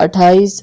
28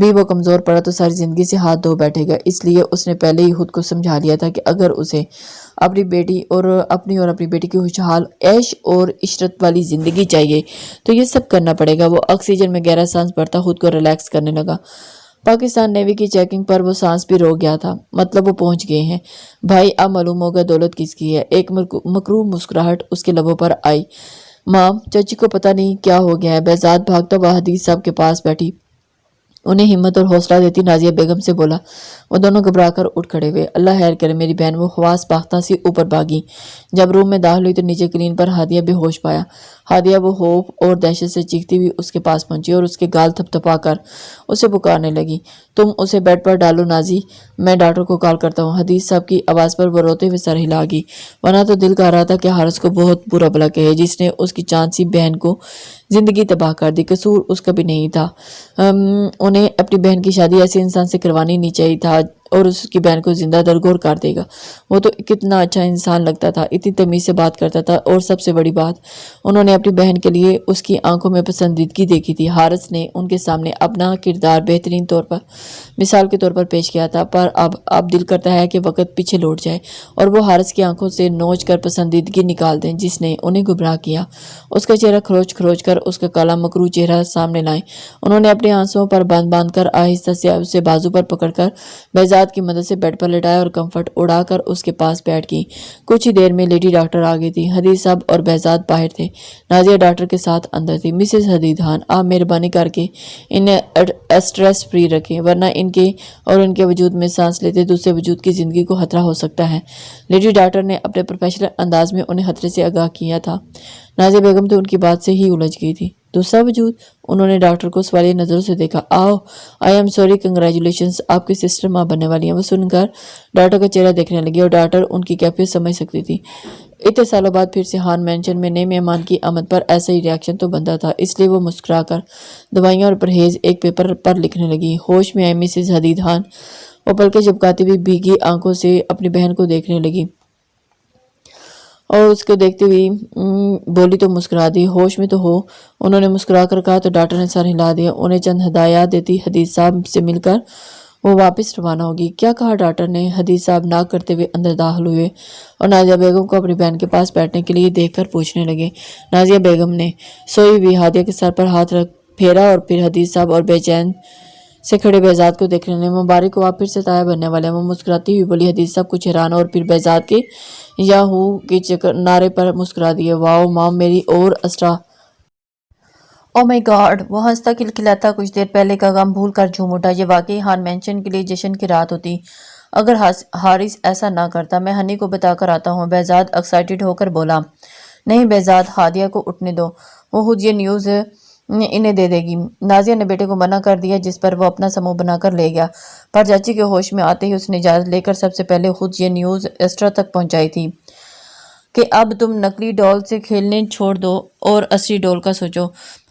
بھی وہ کمزور پڑا تو ساری زندگی سے ہاتھ دھو بیٹھے گا۔ اس لیے اس نے پہلے ہی خود کو سمجھا لیا تھا کہ اگر اسے اپنی بیٹی کی خوشحال عیش اور عشرت والی زندگی چاہیے تو یہ سب کرنا پڑے گا۔ وہ آکسیجن میں گہرا سانس بھرتا خود کو ریلیکس کرنے لگا۔ پاکستان نیوی کی چیکنگ پر وہ سانس بھی روک گیا تھا۔ مطلب وہ پہنچ گئے ہیں۔ بھائی اب معلوم ہوگا دولت کس کی ہے۔ ایک مکروہ مسکراہٹ اس کے لبوں پر آئی۔ ماں، چچی کو پتہ نہیں کیا ہو گیا ہے۔ بہزاد بھاگتا ہوا حدیث صاحب کے پاس بیٹھی انہیں ہمت اور حوصلہ دیتی نازیہ بیگم سے بولا۔ وہ دونوں گھبرا کر اٹھ کھڑے ہوئے۔ اللہ خیر کرے میری بہن، وہ حواس باختہ سی اوپر بھاگی۔ جب روم میں داخل ہوئی تو نیچے کلین پر ہادیہ بے ہوش پایا۔ ہادیہ وہ خوف اور دہشت سے چیختی ہوئی اس کے پاس پہنچی اور اس کے گال تھپ تھپا کر اسے پکارنے لگی۔ تم اسے بیڈ پر ڈالو نازی، میں ڈاکٹر کو کال کرتا ہوں۔ حدیث صاحب کی آواز پر وہ روتے ہوئے سر ہلا گئی، ورنہ تو دل کہہ رہا تھا کہ حارث کو بہت برا بھلا کہے جس نے اس کی چاند سی بہن کو زندگی تباہ کر دی۔ قصور اس کا بھی نہیں تھا۔ انہیں اپنی بہن کی شادی ایسے انسان سے کروانی نہیں چاہیے تھا اور اس کی بہن کو زندہ درگور کر دے گا۔ وہ تو کتنا اچھا انسان لگتا تھا، اتنی تمیز سے بات کرتا تھا، اور سب سے بڑی بات انہوں نے اپنی بہن کے لیے اس کی آنکھوں میں پسندیدگی دیکھی تھی۔ حارث نے ان کے سامنے اپنا کردار بہترین طور پر مثال کے طور پر پیش کیا تھا، پر اب دل کرتا ہے کہ وقت پیچھے لوٹ جائے اور وہ حارث کی آنکھوں سے نوچ کر پسندیدگی نکال دیں جس نے انہیں گمراہ کیا۔ اس کا چہرہ کھروچ کھروچ کر اس کا کالا مکروہ چہرہ سامنے لائیں۔ انہوں نے اپنے آنسوؤں پر باندھ کر آہستہ سے اسے بازو پر پکڑ کر بہزاد کی مدد سے بیڈ پر لٹایا اور کمفرٹ اڑا کر اس کے پاس بیٹھ گئی۔ کچھ ہی دیر میں لیڈی ڈاکٹر آ گئی تھی۔ حدیث صاحب اور بہزاد باہر تھے، نازیہ ڈاکٹر کے ساتھ اندر تھی۔ مسز حدید خان، آپ مہربانی کر کے انہیں اسٹریس فری رکھیں، ورنہ ان کے اور ان کے وجود میں سانس لیتے دوسرے وجود کی زندگی کو خطرہ ہو سکتا ہے۔ لیڈی ڈاکٹر نے اپنے پروفیشنل انداز میں انہیں خطرے سے آگاہ کیا تھا۔ نازیہ بیگم تو ان کی بات سے ہی الجھ گئی تھی۔ دوسرا وجود؟ انہوں نے ڈاکٹر کو سوالیہ نظروں سے دیکھا۔ آئی ایم سوری، کنگریچولیشنز، آپ کی سسٹر ماں بننے والی ہیں۔ وہ سن کر ڈاکٹر کا چہرہ دیکھنے لگی اور ڈاکٹر ان کی کیفیت سمجھ سکتی تھی۔ اتنے سالوں بعد پھر سے ہان مینشن میں نئے مہمان کی آمد پر ایسا ہی ری ایکشن تو بنتا تھا، اس لیے وہ مسکرا کر دوائیاں اور پرہیز ایک پیپر پر لکھنے لگی۔ ہوش میں آئی مسز حدید خان، وہ پلکیں جھپکاتی ہوئی بھیگی آنکھوں سے اپنی بہن کو دیکھنے لگی اور اس کو دیکھتے ہوئی بولی تو مسکرا دی۔ ہوش میں تو ہو، انہوں نے مسکرا کر کہا تو ڈاکٹر نے سر ہلا دیا۔ انہیں چند ہدایات دیتی حدیث صاحب سے مل کر وہ واپس روانہ ہوگی۔ کیا کہا ڈاکٹر نے؟ حدیث صاحب ناک کرتے ہوئے اندر داخل ہوئے اور نازیہ بیگم کو اپنی بہن کے پاس بیٹھنے کے لیے دیکھ کر پوچھنے لگے۔ نازیہ بیگم نے سوئی ہوئی ہادیہ کے سر پر ہاتھ رکھ پھیرا اور پھر حدیث صاحب اور بے چین سے کھڑے بہزاد کو دیکھنے لگے۔ مبارک ہو، آپ پھر سے تایا بننے والے ہیں، وہ مسکراتی ہوئی بولی۔ حدیث صاحب کچھ حیران اور پھر بہزاد کے یاہو کے نعرے پر مسکرا دیے۔ واؤ مام میری اور اسٹرا، او مائی گاڈ! وہ ہنستا کھلکھلاتا کچھ دیر پہلے کا غم بھول کر جھوم اٹھا۔ یہ واقعی ہان مینشن کے لیے جشن کی رات ہوتی اگر حارث ایسا نہ کرتا۔ میں ہنی کو بتا کر آتا ہوں، بہزاد ایکسائٹڈ ہو کر بولا۔ نہیں بہزاد، ہادیہ کو اٹھنے دو، وہ خود یہ نیوز انہیں دے دے گی۔ نازیہ نے بیٹے کو منع کر دیا، جس پر وہ اپنا سمو بنا کر لے گیا، پر چاچی کے ہوش میں آتے ہی اس نے اجازت لے کر سب سے پہلے خود یہ نیوز ایسٹرا تک پہنچائی تھی کہ اب تم نقلی ڈول سے کھیلنے چھوڑ دو اور اصلی ڈول کا سوچو۔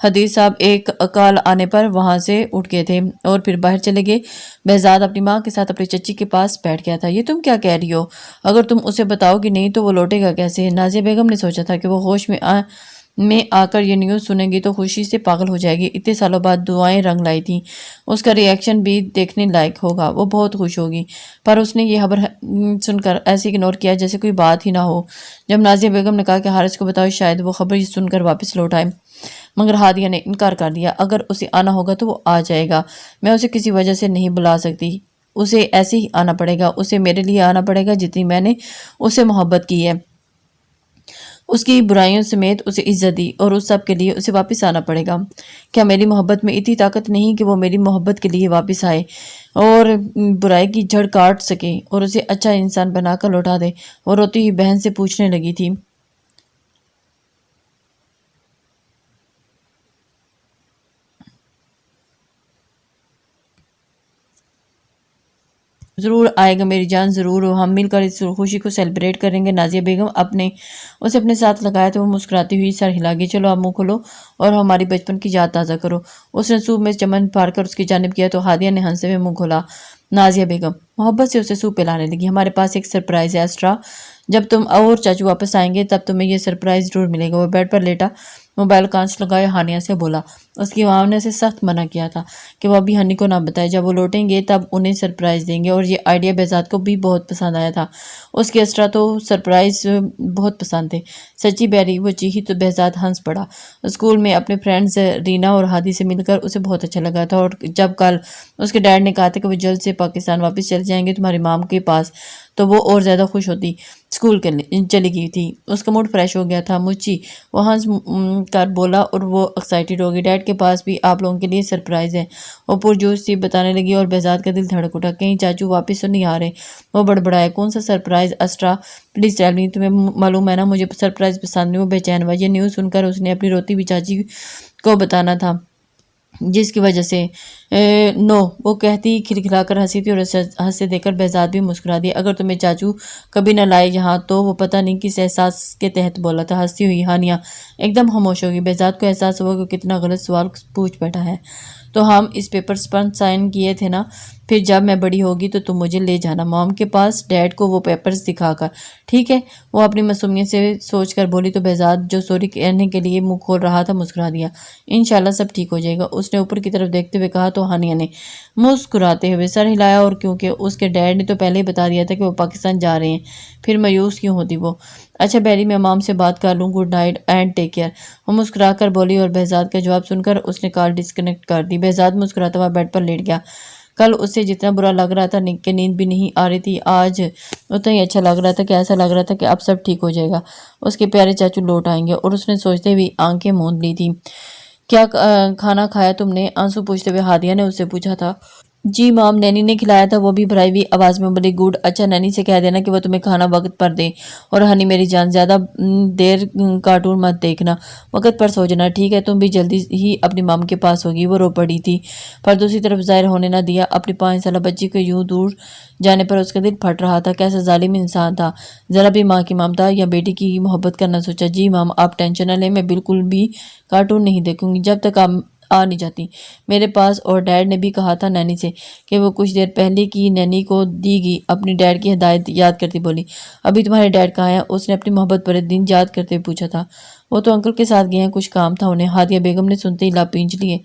حدیث صاحب ایک کال آنے پر وہاں سے اٹھ گئے تھے اور پھر باہر چلے گئے۔ بہزاد اپنی ماں کے ساتھ اپنی چچی کے پاس بیٹھ گیا تھا۔ یہ تم کیا کہہ رہی ہو؟ اگر تم اسے بتاؤ گی نہیں تو وہ لوٹے گا کیسے؟ نازیہ بیگم نے سوچا تھا کہ وہ ہوش میں آ کر یہ نیوز سنے گی تو خوشی سے پاگل ہو جائے گی۔ اتنے سالوں بعد دعائیں رنگ لائی تھیں، اس کا ری ایکشن بھی دیکھنے لائق ہوگا، وہ بہت خوش ہوگی، پر اس نے یہ خبر سن کر ایسے اگنور کیا جیسے کوئی بات ہی نہ ہو۔ جب نازیہ بیگم نے کہا کہ حارث کو بتاؤ، شاید وہ خبر سن کر واپس لوٹ آئے، مگر ہادیہ نے انکار کر دیا۔ اگر اسے آنا ہوگا تو وہ آ جائے گا، میں اسے کسی وجہ سے نہیں بلا سکتی، اسے ایسے ہی آنا پڑے گا، اسے میرے لیے آنا پڑے گا جتنی میں نے اسے محبت کی ہے، اس کی برائیوں سمیت اسے عزت دی، اور اس سب کے لیے اسے واپس آنا پڑے گا۔ کیا میری محبت میں اتنی طاقت نہیں کہ وہ میری محبت کے لیے واپس آئے اور برائی کی جڑ کاٹ سکے اور اسے اچھا انسان بنا کر لوٹا دے؟ وہ روتی ہوئی بہن سے پوچھنے لگی تھی۔ ضرور آئے گا میری جان، ضرور، ہم مل کر اس خوشی کو سیلیبریٹ کریں گے۔ نازیہ بیگم اسے اپنے ساتھ لگایا تو وہ مسکراتی ہوئی سر ہلا گئی۔ چلو اب منہ کھولو اور ہماری بچپن کی یاد تازہ کرو۔ اس نے سوپ میں چمن پھاڑ کر اس کی جانب کیا تو ہادیہ نے ہنستے ہوئے منہ کھولا۔ نازیہ بیگم محبت سے اسے سوپ پلانے لگی۔ ہمارے پاس ایک سرپرائز ہے ایسٹرا، جب تم اور چاچو واپس آئیں گے تب تمہیں یہ سرپرائز ضرور ملے گا۔ وہ بیڈ پر لیٹا موبائل کانچ لگائے ہانیہ سے بولا۔ اس کی ماں نے اسے سخت منع کیا تھا کہ وہ ابھی ہنی کو نہ بتائے، جب وہ لوٹیں گے تب انہیں سرپرائز دیں گے، اور یہ آئیڈیا بہزاد کو بھی بہت پسند آیا تھا۔ اس کے اسرا تو سرپرائز بہت پسند تھے۔ سچی بیری وہ چیخی تو بہزاد ہنس پڑا۔ اسکول میں اپنے فرینڈز رینا اور ہادی سے مل کر اسے بہت اچھا لگا تھا، اور جب کل اس کے ڈیڈ نے کہا تھا کہ وہ جلد سے پاکستان واپس چل جائیں گے تمہاری مام کے پاس، تو وہ اور زیادہ خوش ہوتی۔ اسکول چلی گئی تھی، اس کا موڈ فریش ہو گیا تھا۔ مچی وہ ہنس کر بولا اور وہ ایکسائٹیڈ ہو گئی۔ ڈیڈ کے پاس بھی آپ لوگوں کے لیے سرپرائز ہے، وہ پرجوش سی بتانے لگی، اور بہزاد کا دل دھڑک اٹھا۔ کہیں چاچو واپس تو نہیں آ رہے؟ وہ بڑبڑایا۔ کون سا surprise Isra? Please tell me. تمہیں معلوم ہے نا مجھے سرپرائز پسند نہیں۔ وہ بے چین ہوا۔ یہ نیوز سن کر اس نے اپنی روتی ہوئی چاچی کو بتانا تھا، جس کی وجہ سے نو وہ کہتی کھلکھلا کر ہنسی تھی، اور ہنستے دیکھ کر بہزاد بھی مسکرا دیا۔ اگر تمہیں چاچو کبھی نہ لائے یہاں تو وہ پتہ نہیں کس احساس کے تحت بولا تھا۔ ہنستی ہوئی ہانیہ ایک دم خاموش ہوگی۔ بہزاد کو احساس ہوا کہ کتنا غلط سوال پوچھ بیٹھا ہے۔ تو ہم اس پیپرز پر سائن کیے تھے نا، پھر جب میں بڑی ہوگی تو تم مجھے لے جانا مام کے پاس، ڈیڈ کو وہ پیپرز دکھا کر، ٹھیک ہے؟ وہ اپنی معصومیت سے سوچ کر بولی تو بہزاد جو سوری کہنے کے لیے منہ کھول رہا تھا مسکرا دیا۔ انشاءاللہ سب ٹھیک ہو جائے گا، اس نے اوپر کی طرف دیکھتے ہوئے کہا۔ تو ہانیہ نے مسکراتے ہوئے سر ہلایا، اور کیونکہ اس کے ڈیڈ نے تو پہلے ہی بتا دیا تھا کہ وہ پاکستان جا رہے ہیں، پھر مایوس کیوں ہوتی وہ؟ اچھا بیری میں مام سے بات کر لوں، good night and take care, وہ مسکرا کر بولی، اور بہزاد کا جواب سن کر اس نے کال ڈسکنیکٹ کر دی۔ بہزاد مسکراتا ہوا بیڈ پر لیٹ گیا۔ کل اسے جتنا برا لگ رہا تھا کہ نیند بھی نہیں آ رہی تھی، آج اتنا ہی اچھا لگ رہا تھا کہ ایسا لگ رہا تھا کہ اب سب ٹھیک ہو جائے گا، اس کے پیارے چاچو لوٹ آئیں گے، اور اس نے سوچتے ہوئے آنکھیں موند لی تھی۔ کیا کھانا کھایا تم نے؟ آنسو پوچھتے ہوئے ہادیہ نے اس سے پوچھا تھا۔ جی مام، نینی نے کھلایا تھا، وہ بھی بھرائی ہوئی آواز میں بولی۔ گڈ، اچھا نینی سے کہہ دینا کہ وہ تمہیں کھانا وقت پر دے، اور ہنی میری جان زیادہ دیر کارٹون مت دیکھنا، وقت پر سو جانا، ٹھیک ہے؟ تم بھی جلدی ہی اپنی مام کے پاس ہوگی۔ وہ رو پڑی تھی، پر دوسری طرف ظاہر ہونے نہ دیا۔ اپنی 5 سالہ بچی کو یوں دور جانے پر اس کا دل پھٹ رہا تھا۔ کیسا ظالم انسان تھا، ذرا بھی ماں کی ممتا یا بیٹی کی محبت کرنا سوچا۔ جی مام آپ ٹینشن نہ لیں، میں بالکل بھی کارٹون نہیں دیکھوں گی جب تک آپ آ نہیں جاتی میرے پاس، اور ڈیڈ نے بھی کہا تھا نینی سے کہ وہ کچھ دیر پہلے کی نینی کو دی گئی اپنی ڈیڈ کی ہدایت یاد کرتی بولی۔ ابھی تمہارے ڈیڈ کہاں ہیں؟ اس نے اپنی محبت بھرے دن یاد کرتے ہوئے پوچھا تھا۔ وہ تو انکل کے ساتھ گئے ہیں، کچھ کام تھا انہیں، ہادیہ بیگم نے سنتے ہی لب پینچ لیے۔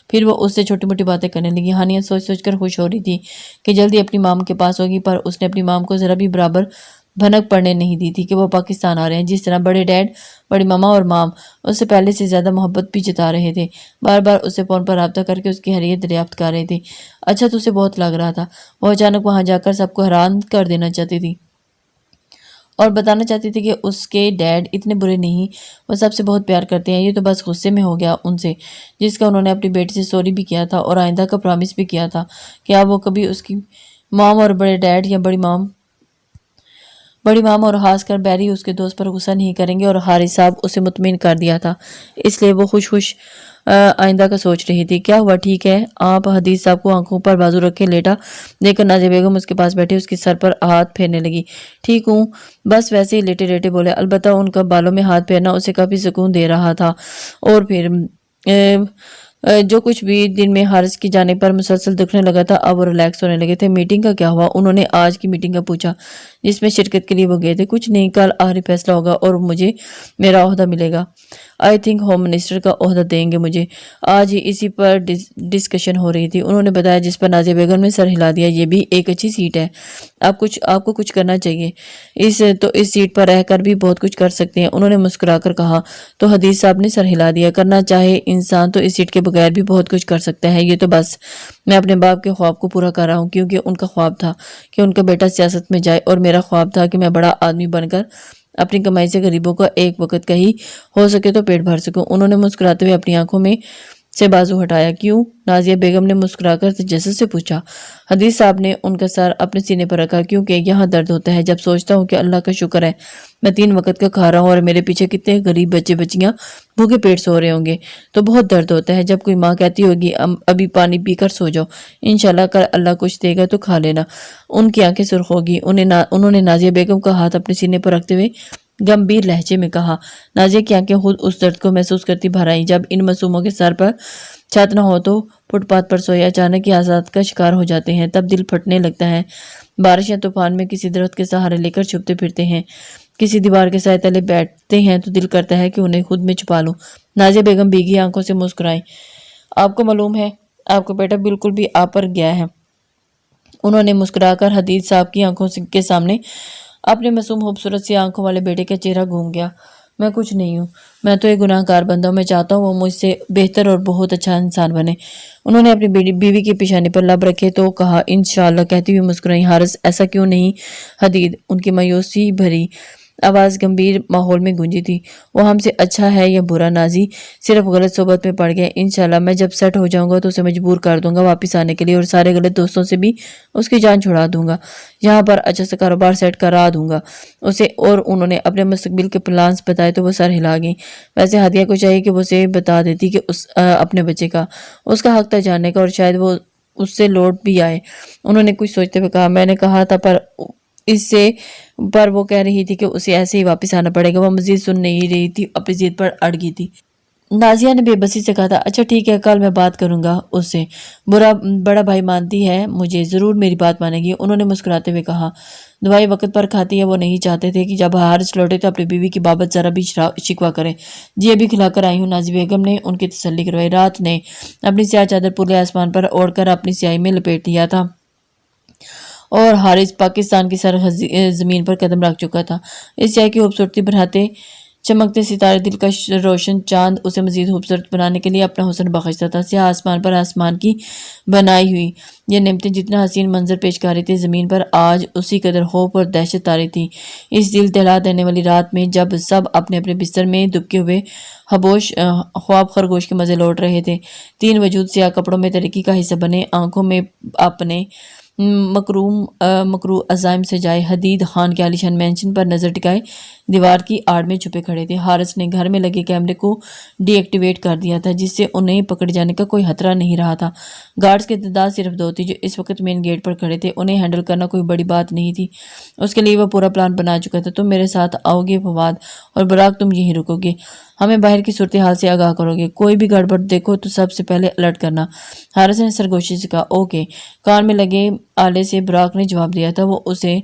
پھر وہ اس سے چھوٹی موٹی باتیں کرنے لگی۔ ہانیہ سوچ سوچ کر خوش ہو رہی تھی کہ جلدی اپنی مام کے پاس ہوگی، پر اس نے اپنی مام کو ذرا بھی برابر بھنک پڑنے نہیں دی تھی کہ وہ پاکستان آ رہے ہیں۔ جس طرح بڑے ڈیڈ، بڑی ماما اور مام اس سے پہلے سے زیادہ محبت بھی جتا رہے تھے، بار بار اس سے فون پر رابطہ کر کے اس کی خیریت دریافت کر رہے تھے۔ اچھا تو اسے بہت لگ رہا تھا، وہ اچانک وہاں جا کر سب کو حیران کر دینا چاہتی تھی، اور بتانا چاہتی تھی کہ اس کے ڈیڈ اتنے برے نہیں، وہ سب سے بہت پیار کرتے ہیں، یہ تو بس غصے میں ہو گیا ان سے، جس کا انہوں نے اپنی بیٹی سے سوری بھی کیا تھا، اور آئندہ کا پرامس بھی کیا تھا کہ اب وہ کبھی اس کی مام اور بڑے ڈیڈ یا بڑی مام اور خاص کر بیری اس کے دوست پر غصہ نہیں کریں گے، اور حارث صاحب اسے مطمئن کر دیا تھا، اس لیے وہ خوش آئندہ کا سوچ رہی تھی۔ کیا ہوا، ٹھیک ہے آپ؟ حدیث صاحب کو آنکھوں پر بازو رکھے لیٹا دیکھ کر نازیہ بیگم اس کے پاس بیٹھی اس کے سر پر ہاتھ پھیرنے لگی۔ ٹھیک ہوں، بس ویسے ہی لیٹے لیٹے بولے۔ البتہ ان کا بالوں میں ہاتھ پھیرنا اسے کافی سکون دے رہا تھا، اور پھر جو کچھ بھی دن میں حارث کی جانے پر مسلسل دکھنے لگا تھا اب وہ ریلیکس ہونے لگے تھے۔ میٹنگ کا کیا ہوا؟ انہوں نے آج کی میٹنگ کا پوچھا جس میں شرکت کے لیے وہ گئے تھے۔ کچھ نہیں، کل آخری فیصلہ ہوگا اور مجھے میرا عہدہ ملے گا۔ آئی تھنک ہوم منسٹر کا عہدہ دیں گے مجھے۔ آج ہی اسی پر ڈسکشن ہو رہی تھی، انہوں نے بتایا، جس پر نازیہ بیگم نے سر ہلا دیا۔ یہ بھی ایک اچھی سیٹ ہے، آپ کو کچھ کرنا چاہیے، اس سیٹ پر رہ کر بھی بہت کچھ کر سکتے ہیں، انہوں نے مسکرا کر کہا۔ تو حدیث صاحب نے سر ہلا دیا۔ کرنا چاہے انسان تو اس سیٹ کے بغیر بھی بہت کچھ کر سکتا ہے، یہ تو بس میں اپنے باپ کے خواب کو پورا کر رہا ہوں، کیونکہ ان کا خواب تھا کہ ان کا بیٹا سیاست میں جائے، اور میرا خواب تھا کہ میں بڑا آدمی بن کر اپنی کمائی سے غریبوں کا ایک وقت کا ہی ہو سکے تو پیٹ بھر سکوں۔ انہوں نے مسکراتے ہوئے اپنی آنکھوں میں سے بازو ہٹایا۔ کیوں؟ نازیہ بیگم نے مسکرا کر تجسس سے پوچھا۔ حدیث صاحب نے ان کا سر اپنے سینے پر رکھا۔ کیونکہ یہاں درد ہوتا ہے جب سوچتا ہوں کہ اللہ کا شکر ہے میں 3 وقت کا کھا رہا ہوں، اور میرے پیچھے کتنے غریب بچے بچیاں بھوکے پیٹ سو رہے ہوں گے، تو بہت درد ہوتا ہے جب کوئی ماں کہتی ہوگی ابھی پانی پی کر سو جاؤ، انشاءاللہ کل اللہ کچھ دے گا تو کھا لینا۔ ان کی آنکھیں سرخ ہوگی۔ انہوں نے نازیہ بیگم کا ہاتھ اپنے سینے پر رکھتے ہوئے گمبھیر لہجے میں کہا۔ نازیہ کی آنکھیں خود اس درد کو محسوس کرتی بھر آئیں جب ان معصوموں کے سر پر چھت نہ ہو تو فٹ پاتھ پر سوئے اچانک ہی آزاد کا شکار ہو جاتے ہیں، تب دل پھٹنے لگتا ہے۔ بارش یا طوفان میں کسی درخت کے سہارے لے کر چھپتے پھرتے ہیں، کسی دیوار کے سائے تلے بیٹھتے ہیں تو دل کرتا ہے کہ انہیں خود میں چھپا لوں۔ نازیہ بیگم بھیگی آنکھوں سے مسکرائیں۔ آپ کو معلوم ہے آپ کا بیٹا بالکل بھی آپ پر گیا ہے۔ انہوں نے مسکرا کر حدید صاحب کی آنکھوں کے سامنے اپنے معصوم خوبصورت سی آنکھوں والے بیٹے کا چہرہ گھوم گیا۔ میں کچھ نہیں ہوں، میں تو ایک گناہ گار بندہ ہوں، میں چاہتا ہوں وہ مجھ سے بہتر اور بہت اچھا انسان بنے۔ انہوں نے اپنی بیوی کی پیشانی پر لب رکھے تو کہا انشاءاللہ کہتی ہوئی مسکرائی۔ حارث ایسا کیوں نہیں حدید؟ ان کی مایوسی بھری آواز گمبھیر ماحول میں گونجی تھی۔ وہ ہم سے اچھا ہے یا برا نازی صرف غلط صحبت میں پڑ گیا۔ انشاءاللہ میں جب سیٹ ہو جاؤں گا تو اسے مجبور کر دوں گا واپس آنے کے لیے اور سارے غلط دوستوں سے بھی اس کی جان چھڑا دوں گا، یہاں پر اچھا سا کاروبار سیٹ کرا دوں گا اسے۔ اور انہوں نے اپنے مستقبل کے پلانز بتائے تو وہ سر ہلا گئی۔ ویسے ہادیہ کو چاہیے کہ وہ اسے بتا دیتی کہ اپنے بچے کا اس کا حق تھا جاننے کا اور شاید وہ اس سے لوٹ بھی آئے۔ انہوں نے کچھ سوچتے ہوئے کہا میں نے کہا تھا پر وہ کہہ رہی تھی کہ اسے ایسے ہی واپس آنا پڑے گا۔ وہ مزید سن نہیں رہی تھی، اپنی ضد پر اڑ گئی تھی۔ نازیہ نے بے بسی سے کہا تھا اچھا ٹھیک ہے، کل میں بات کروں گا اس سے۔ بڑا بھائی مانتی ہے مجھے، ضرور میری بات مانے گی، انہوں نے مسکراتے ہوئے کہا۔ دوائی وقت پر کھاتی ہے، وہ نہیں چاہتے تھے کہ جب حارث لوٹے تو اپنی بیوی کی بابت ذرا بھی شکوہ کرے۔ جی ابھی کھلا کر آئی ہوں، نازیہ بیگم نے ان کی تسلی کروائی۔ رات نے اپنی سیاہ چادر پورے آسمان پر اوڑھ کر اپنی سیاہی میں لپیٹ لیا تھا اور حارث پاکستان کی زمین پر قدم رکھ چکا تھا۔ اس سیاہ کی خوبصورتی بڑھاتے چمکتے ستارے، دلکش روشن چاند اسے مزید خوبصورت بنانے کے لیے اپنا حسن بخشتا تھا۔ سیاہ آسمان پر آسمان کی بنائی ہوئی یہ نعمتیں جتنا حسین منظر پیش کر رہی تھی، زمین پر آج اسی قدر خوف اور دہشت طاری تھی۔ اس دل دہلا دینے والی رات میں جب سب اپنے اپنے بستر میں دبکے ہوئے خواب خرگوش کے مزے لوٹ رہے تھے، تین وجود سیاہ کپڑوں میں ترقی کا حصہ بنے، آنکھوں میں اپنے مکروہ عزائم سے جائے، حدید خان کے عالیشان مینشن پر نظر ٹکائے دیوار کی آڑ میں چھپے کھڑے تھے۔ حارث نے گھر میں لگے کیمرے کو ڈی ایکٹیویٹ کر دیا تھا، جس سے انہیں پکڑے جانے کا کوئی خطرہ نہیں رہا تھا۔ گارڈز کی تعداد صرف 2 تھی جو اس وقت مین گیٹ پر کھڑے تھے۔ انہیں ہینڈل کرنا کوئی بڑی بات نہیں تھی، اس کے لیے وہ پورا پلان بنا چکا تھا۔ تم میرے ساتھ آؤ گے فواد، اور براق تم یہیں رکو گے، ہمیں باہر کی صورتحال سے آگاہ کرو گے، کوئی بھی گڑبڑ دیکھو تو سب سے پہلے الرٹ کرنا۔ حارث نے سرگوشی سے کہا اوکے۔ کان میں لگے آلے سے براق نے جواب دیا تھا۔ وہ اسے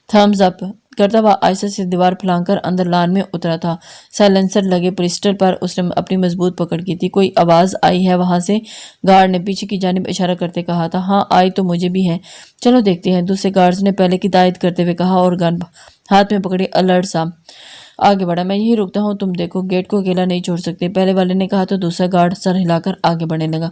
تھمز اپ کرتا ہوا آہستہ سے دیوار پھلانگ کر اندر لان میں اترا تھا۔ سائلنسر لگے پسٹل پر اس نے اپنی مضبوط پکڑ کی تھی۔ کوئی آواز آئی ہے وہاں سے؟ گارڈ نے پیچھے کی جانب اشارہ کرتے کہا تھا۔ ہاں آئی تو مجھے بھی ہے، چلو دیکھتے ہیں، دوسرے گارڈز نے پہلے کی تائید کرتے ہوئے کہا اور گن ہاتھ میں پکڑی الرٹ سا آگے بڑھا۔ میں یہی رکتا ہوں، تم دیکھو گیٹ کو اکیلا نہیں چھوڑ سکتے، پہلے والے نے کہا تو دوسرا گارڈ سر ہلا کر آگے بڑھنے لگا۔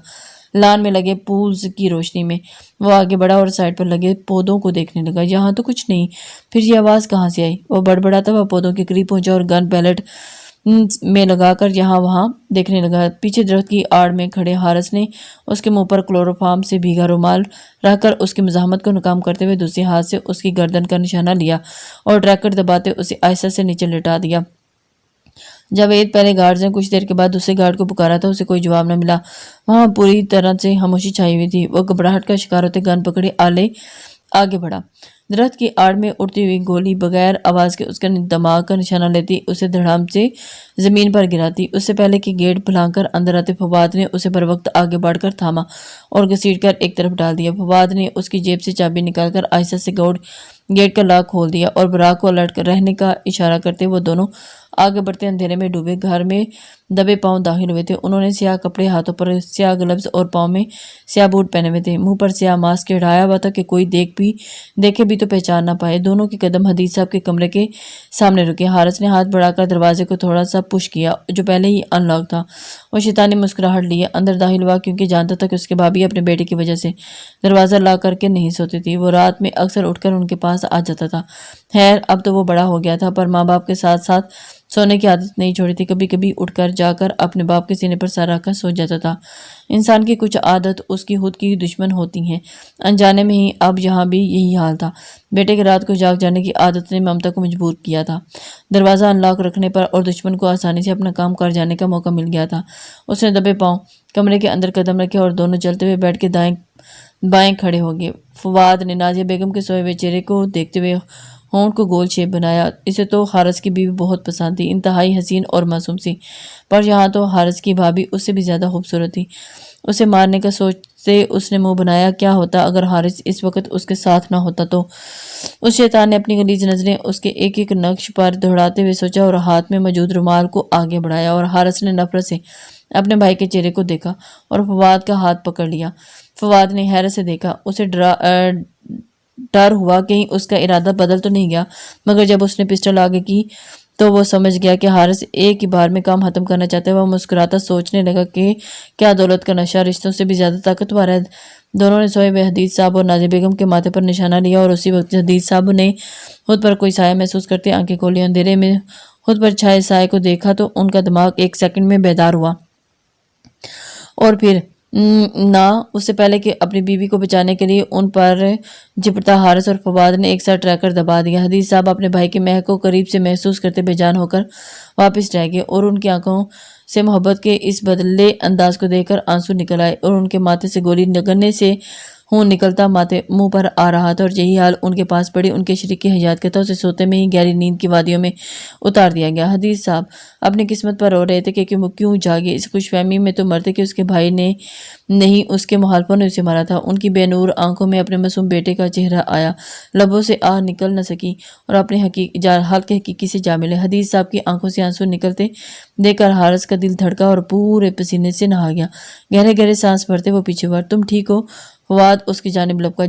لان میں لگے پولز کی روشنی میں وہ آگے بڑھا اور سائڈ پر لگے پودوں کو دیکھنے لگا۔ یہاں تو کچھ نہیں، پھر یہ آواز کہاں سے آئی؟ وہ بڑبڑاتا ہوا پودوں کے قریب پہنچا اور گن پیلٹ میں لگا کر یہاں وہاں دیکھنے لگا۔ پیچھے درخت کی آڑ میں کھڑے حارث نے اس کے منہ پر کلوروفارم سے بھیگا رومال رکھ کر اس کی مزاحمت کو ناکام کرتے ہوئے دوسرے ہاتھ سے اس کی گردن کا نشانہ لیا اور ٹریکر دباتے اسے آہستہ سے نیچے لٹا دیا۔ جاوید پہلے گارڈز نے کچھ دیر کے بعد دوسرے گارڈ کو پکارا تھا، اسے کوئی جواب نہ ملا۔ وہاں پوری طرح سے خاموشی چھائی ہوئی تھی۔ وہ گھبراہٹ کا شکار ہوتے گن پکڑے آگے بڑھا۔ درخت کی آڑ میں اڑتی ہوئی گولی بغیر آواز کے اس کے دماغ کا نشانہ لیتی اسے دھڑام سے زمین پر گراتی۔ اس سے پہلے کہ گیٹ پھلانگ کر اندر آتے فواد نے اسے بر وقت آگے بڑھ کر تھاما اور گھسیٹ کر ایک طرف ڈال دیا۔ فواد نے اس کی جیب سے چابی نکال کر آہستہ سے گیٹ کا لاک کھول دیا اور براق کو الرٹ رہنے کا اشارہ کرتے وہ دونوں آگے بڑھتے اندھیرے میں ڈوبے گھر میں دبے پاؤں داخل ہوئے تھے۔ انہوں نے سیاہ کپڑے، ہاتھوں پر سیاہ گلوز اور پاؤں میں سیاہ بوٹ پہنے ہوئے تھے، منہ پر سیاہ ماسک چڑھایا ہوا تھا کہ کوئی دیکھے بھی تو پہچان نہ پائے۔ دونوں کے قدم حدید صاحب کے کمرے کے سامنے رکے۔ حارث نے ہاتھ بڑھا کر دروازے کو تھوڑا سا پش کیا جو پہلے ہی ان لاک تھا۔ وہ شیطانی مسکراہٹ لیے اندر داخل ہوا کیونکہ جانتا تھا کہ اس کے بھابھی اپنے بیٹے کی وجہ سے دروازہ لاک کر کے نہیں سوتی تھی۔ وہ رات میں اکثر اٹھ کر ان کے پاس آ جاتا تھا۔ خیر اب تو وہ بڑا ہو گیا تھا پر ماں باپ کے ساتھ ساتھ سونے کی عادت نہیں چھوڑی تھی۔ کبھی کبھی اٹھ کر جا کر اپنے باپ کے سینے پر سر رکھ کر سو جاتا تھا۔ انسان کی کچھ عادت اس کی خود کی دشمن ہوتی ہیں، انجانے میں ہی اب یہاں بھی یہی حال تھا۔ بیٹے کے رات کو جاگ جانے کی عادت نے ممتا کو مجبور کیا تھا۔ دروازہ ان لاک رکھنے پر اور دشمن کو آسانی سے اپنا کام کر جانے کا موقع مل گیا تھا۔ اس نے دبے پاؤں کمرے کے اندر قدم رکھے اور دونوں چلتے ہوئے بیٹھ کے دائیں بائیں کھڑے ہو گئے۔ فواد نے نازیہ بیگم کے سوئے ہوئے چہرے کو دیکھتے ہوئے ہونٹ کو گول شیپ بنایا۔ اسے تو حارث کی بیوی بہت پسند تھی، انتہائی حسین اور معصوم سی، پر یہاں تو حارث کی بھابھی اس سے بھی زیادہ خوبصورت تھی۔ اسے مارنے کا سوچتے اس نے منہ بنایا۔ کیا ہوتا اگر حارث اس وقت اس کے ساتھ نہ ہوتا تو؟ اس شیطان نے اپنی غلیظ نظریں اس کے ایک ایک نقش پر دوڑاتے ہوئے سوچا اور ہاتھ میں موجود رومال کو آگے بڑھایا، اور حارث نے نفرت سے اپنے بھائی کے چہرے کو دیکھا اور فواد کا ہاتھ پکڑ لیا۔ فواد نے حیرت سے دیکھا، اسے ڈر ہوا کہیں اس کا ارادہ بدل تو نہیں گیا، مگر جب اس نے پسٹل آگے کی تو وہ سمجھ گیا کہ حارث ایک ہی بار میں کام ختم کرنا چاہتا ہے۔ وہ مسکراتا سوچنے لگا کہ کیا دولت کا نشہ رشتوں سے بھی زیادہ طاقتور ہے۔ دونوں نے سوئے ہوئے حدید صاحب اور نازیہ بیگم کے ماتھے پر نشانہ لیا، اور اسی وقت حدید صاحب نے خود پر کوئی سایہ محسوس کرتے آنکھیں کھولی، اندھیرے میں خود پر چھائے سائے کو دیکھا تو ان کا دماغ ایک سیکنڈ میں بیدار ہوا، اور پھر نہ اس سے پہلے کہ اپنی بیوی کو بچانے کے لیے ان پر جھپٹتا حارث اور فواد نے ایک ساتھ ٹریکر دبا دیا۔ حدید صاحب اپنے بھائی کے مہک کو قریب سے محسوس کرتے بے جان ہو کر واپس رہ گئے، اور ان کی آنکھوں سے محبت کے اس بدلے انداز کو دیکھ کر آنسو نکل آئے، اور ان کے ماتھے سے گولی گنے سے خون نکلتا منہ پر آ رہا تھا، اور یہی حال ان کے پاس پڑی ان کے شریک حیات کا تھا۔ اسے سوتے میں ہی گہری نیند کی وادیوں میں اتار دیا گیا۔ حدید صاحب اپنی قسمت پر رو رہے تھے کہ وہ کیوں جاگے، اس خوش فہمی میں تو مرتے کہ اس کے بھائی نے نہیں، اس کے مخالفوں نے اسے مارا تھا۔ ان کی بے نور آنکھوں میں اپنے معصوم بیٹے کا چہرہ آیا، لبوں سے آہ نکل نہ سکی اور اپنے حال کے حقیقی سے جا ملے۔ حدید صاحب کی آنکھوں سے آنسو نکلتے دیکھ کر حارث کا دل دھڑکا اور پورے پسینے سے نہا گیا۔ گہرے گہرے سانس بھرتے وہ پیچھے ہوا۔ تم ٹھیک ہو؟ فواد اس کی جانب لپکا،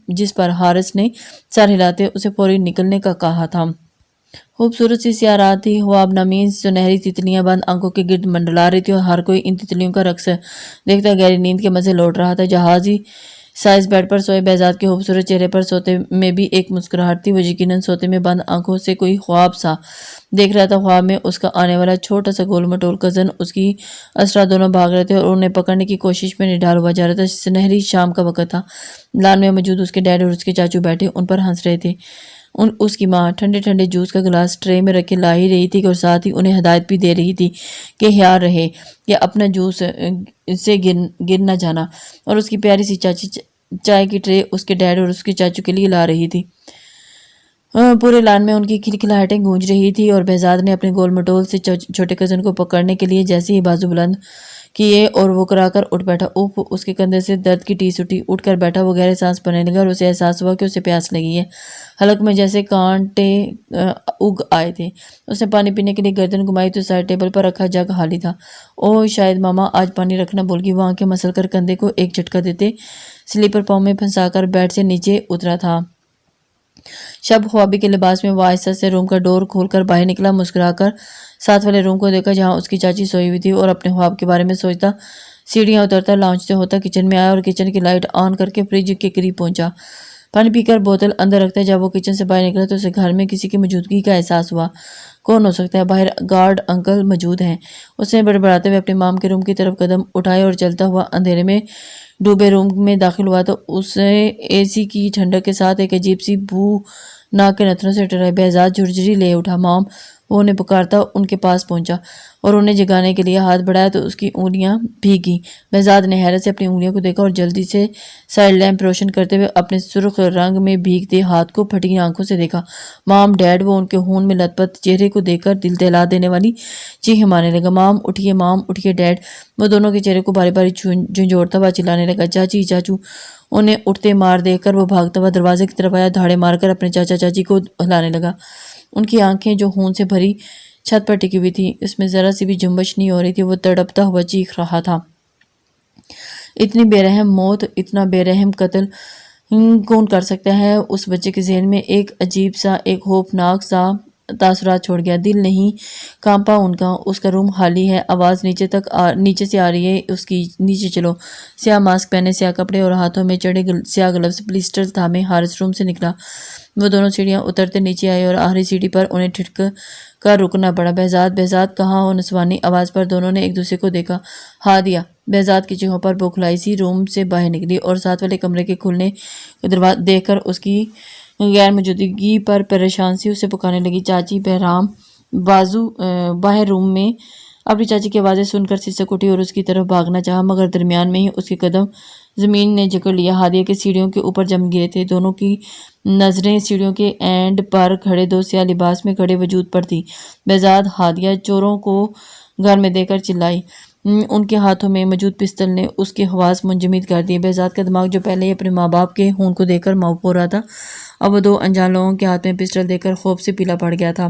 جس پر حارث نے سر ہلاتے اسے فوری نکلنے کا کہا تھا۔ خوبصورت سی سیاہ رات تھی، خواب نامین سنہری تتلیاں بند آنکھوں کے گرد منڈلا رہی تھی، اور ہر کوئی ان تتلیوں کا رقص دیکھتا گہری نیند کے مزے لوٹ رہا تھا۔ جہازی سائز بیڈ پر سوئے بہزاد کے خوبصورت چہرے پر سوتے میں بھی ایک مسکراہٹ تھی۔ وہ یقیناً سوتے میں بند آنکھوں سے کوئی خواب سا دیکھ رہا تھا۔ خواب میں اس کا آنے والا چھوٹا سا گول مٹول کزن، اس کی اسرا دونوں بھاگ رہے تھے اور انہیں پکڑنے کی کوشش میں نڈھال ہوا جا رہا تھا۔ سنہری شام کا وقت تھا، لان میں موجود اس کے ڈیڈ اور اس کے چاچو بیٹھے ان پر ہنس رہے تھے۔ اس کی ماں ٹھنڈے ٹھنڈے جوس کا گلاس ٹرے میں رکھے لا ہی رہی تھی، اور ساتھ ہی انہیں ہدایت بھی دے رہی تھی کہ خیال رہے کہ اپنا جوس سے گر نہ جانا، اور اس کی پیاری سی چاچی چائے کی ٹرے اس کے ڈیڈ اور اس کے چاچو کے لیے لا رہی تھی۔ پورے لان میں ان کی کھلکھلاہٹیں گونج رہی تھی، اور بہزاد نے اپنے گول مٹول سے چھوٹے کزن کو پکڑنے کے لیے جیسے ہی بازو بلند کیے اور وہ کرا کر اٹھ بیٹھا۔ اوف! اس کے کندھے سے درد کی ٹیس اٹھی۔ اٹھ کر بیٹھا، وہ گہرے سانس بھرنے لگا اور اسے احساس ہوا کہ اسے پیاس لگی ہے۔ حلق میں جیسے کانٹے اگ آئے تھے۔ اس نے پانی پینے کے لیے گردن گھمائی تو سائڈ ٹیبل پر رکھا جگ خالی تھا۔ اوہ، شاید ماما آج پانی رکھنا بھول گئی۔ وہ آنکھیں مسل کر کندھے کو ایک جھٹکا دیتے سلیپر پاؤں میں پھنسا کر بیڈ سے نیچے اترا تھا۔ شب خوابی کے لباس میں وہ آہستہ سے روم کا ڈور کھول کر باہر نکلا، مسکرا کر ساتھ والے روم کو دیکھا جہاں اس کی چاچی سوئی ہوئی تھی، اور اپنے خواب کے بارے میں سوچتا سیڑھیاں اترتا لاؤنج سے ہوتا کچن میں آیا اور کچن کی لائٹ آن کر کے فریج کے قریب پہنچا۔ پانی پی کر بوتل اندر رکھتا جب وہ کچن سے باہر نکلا تو اسے گھر میں کسی کی موجودگی کا احساس ہوا۔ کون ہو سکتا ہے؟ باہر گارڈ انکل موجود ہیں۔ اس نے بڑبڑاتے ہوئے اپنی مام کے روم کی طرف قدم اٹھائے اور چلتا ہوا اندھیرے میں ڈوبے روم میں داخل ہوا تو اسے اے سی کی ٹھنڈک کے ساتھ ایک عجیب سی بو ناک کے نتنوں سے ٹکرائی۔ بہزاد جھرجھری لے اٹھا۔ مام! وہ انہیں پکارتا ان کے پاس پہنچا اور انہیں جگانے کے لیے ہاتھ بڑھایا تو اس کی انگلیاں بھیگ گئیں۔ بہزاد نے حیرت سے اپنی انگلیوں کو دیکھا اور جلدی سے سائڈ لیمپ روشن کرتے ہوئے اپنے سرخ رنگ میں بھیگتے ہاتھ کو پھٹی آنکھوں سے دیکھا۔ مام! ڈیڈ! وہ ان کے خون میں لت پت چہرے کو دیکھ کر دل دہلا دینے والی چیخیں مارنے لگا۔ مام اٹھیے! مام اٹھیے! ڈیڈ! وہ دونوں کے چہرے کو باری باری جھنجھوڑتا ہوا چلانے لگا۔ چاچی! چاچو! انہیں اٹھتے مار دیکھ کر وہ بھاگتا ہوا دروازے کی طرف آیا، دھاڑے مار کر اپنے چاچا چاچی کو ہلانے لگا۔ ان کی آنکھیں جو خون سے بھری چھت پر ٹکی ہوئی تھی، اس میں ذرا سی بھی جنبش نہیں ہو رہی تھی۔ وہ تڑپتا ہوا چیخ رہا تھا۔ اتنی بے رحم موت، اتنا بے رحم قتل کون کر سکتا ہے؟ اس بچے کے ذہن میں ایک عجیب سا، ایک خوفناک سا تاثرات چھوڑ گیا۔ دل نہیں کانپا ان کا۔ اس کا روم خالی ہے۔ آواز نیچے سے آ رہی ہے اس کی۔ نیچے چلو۔ سیاہ ماسک پہنے، سیاہ کپڑے اور ہاتھوں میں چڑے سیاہ گلوز بلسٹر تھامے حارث روم سے نکلا۔ وہ دونوں سیڑھیاں اترتے نیچے آئے اور آخری سیڑھی پر انہیں ٹھٹک کر رکنا پڑا۔ بہزاد! بہزاد! کہاں ہو؟ نسوانی آواز پر دونوں نے ایک دوسرے کو دیکھا۔ ہادیہ! بہزاد کی چیخوں پر بوکھلائی سی روم سے باہر نکلی اور ساتھ والے کمرے کے کھلنے دیکھ کر اس کی غیر موجودگی پر پریشان سی اسے پکارنے لگی۔ چاچی! بہرام بازو باہر روم میں اپنی چاچی کی آوازیں سن کر سسک اٹھی اور اس کی طرف بھاگنا چاہا، مگر درمیان میں ہی اس کے قدم زمین نے جکڑ لیا۔ ہادیہ کے سیڑھیوں کے اوپر جم گئے تھے۔ دونوں کی نظریں سیڑھیوں کے اینڈ پر کھڑے دو سیاہ لباس میں کھڑے وجود پر تھی۔ بہزاد! ہادیہ! چوروں کو گھر میں دیکھ کر چلائی۔ ان کے ہاتھوں میں موجود پستل نے اس کے حواس منجمد کر دیے۔ بہزاد کا دماغ جو پہلے ہی اپنے ماں باپ کے خون کو دیکھ کر معاف ہو رہا تھا، اب وہ دو انجان لوگوں کے ہاتھ میں پسٹل دیکھ کر خوف سے پیلا پڑ گیا تھا۔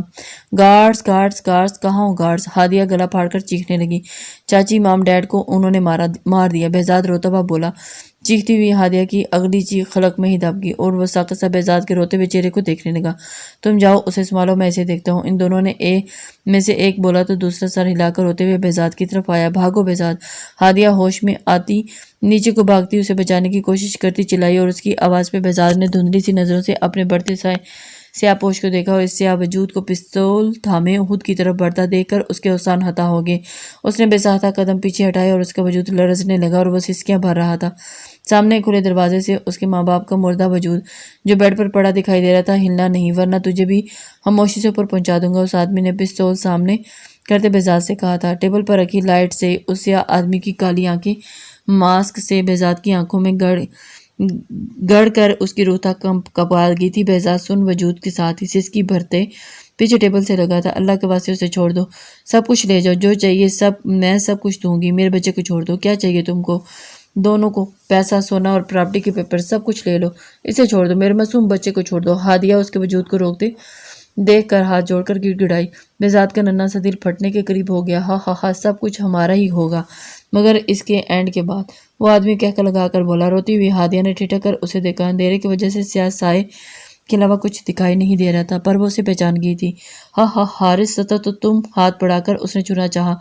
گارڈز گارڈز گارڈز، کہاں ہو گارڈز؟ ہادیہ گلا پھاڑ کر چیخنے لگی۔ چاچی، مام، ڈیڈ کو انہوں نے مار دیا، بہزاد روتا ہوا بولا۔ چیختی ہوئی ہادیہ کی اگلی چیخ خلق میں ہی دب گئی اور وہ ساقط سا بہزاد کے روتے ہوئے چہرے کو دیکھنے لگا۔ تم جاؤ اسے سنبھالو، میں اسے دیکھتا ہوں۔ ان دونوں میں سے ایک بولا تو دوسرا سر ہلا کر روتے ہوئے بہزاد کی طرف آیا۔ بھاگو بہزاد! ہادیہ ہوش میں آتی نیچے کو بھاگتی اسے بچانے کی کوشش کرتی چلائی اور اس کی آواز پہ بہزاد نے دھندلی سی نظروں سے اپنے بڑھتے سیاہ پوش کو دیکھا اور اس سیاہ وجود کو پستول تھامے احد کی طرف بڑھتا دیکھ کر اس کے اوسان ہتا ہو گئے۔ اس نے بے ساختہ قدم پیچھے ہٹائے اور اس کا وجود لرزنے لگا اور وہ سسکیاں بھر رہا تھا۔ سامنے کھلے دروازے سے اس کے ماں باپ کا مردہ وجود جو بیڈ پر پڑا دکھائی دے رہا تھا ہلنا نہیں، ورنہ تجھے بھی خاموشی سے اوپر پہنچا دوں گا، اس آدمی نے پستول سامنے کرتے بہزاد سے کہا تھا۔ ٹیبل پر رکھی لائٹ سے اس سیاہ آدمی کی کالی آنکھیں ماسک سے بہزاد کی آنکھوں میں گڑ کر اس کی روح تک کپا گئی تھی۔ بہزاد سن وجود کے ساتھ ہی سسکی بھرتے پیچھے ٹیبل سے لگا تھا۔ اللہ کے واسطے اسے چھوڑ دو، سب کچھ لے جاؤ، جو چاہیے میں سب کچھ دوں گی، میرے بچے کو چھوڑ دو۔ کیا چاہیے تم کو؟ دونوں کو پیسہ، سونا اور پراپرٹی کے پیپر، سب کچھ لے لو، اسے چھوڑ دو، میرے معصوم بچے کو چھوڑ دو۔ ہادیہ اس کے وجود کو روکتے دیکھ کر ہاتھ جوڑ کر گڑ گڑائی۔ بہزاد کا ننھا سا دل پھٹنے کے قریب ہو گیا۔ ہا ہا ہا، سب کچھ ہمارا ہی ہوگا مگر اس کے اینڈ کے بعد، وہ آدمی کہہ کر لگا کر بولا۔ روتی ہوئی ہادیہ نے ٹھٹک کر اسے دیکھا۔ اندھیرے کی وجہ سے سیاہ سائے کے علاوہ کچھ دکھائی نہیں دے رہا تھا، پر وہ اسے پہچان گئی تھی۔ ہا ہا، حارث ستا تو تم؟ ہاتھ بڑھا کر اس نے چنا چاہا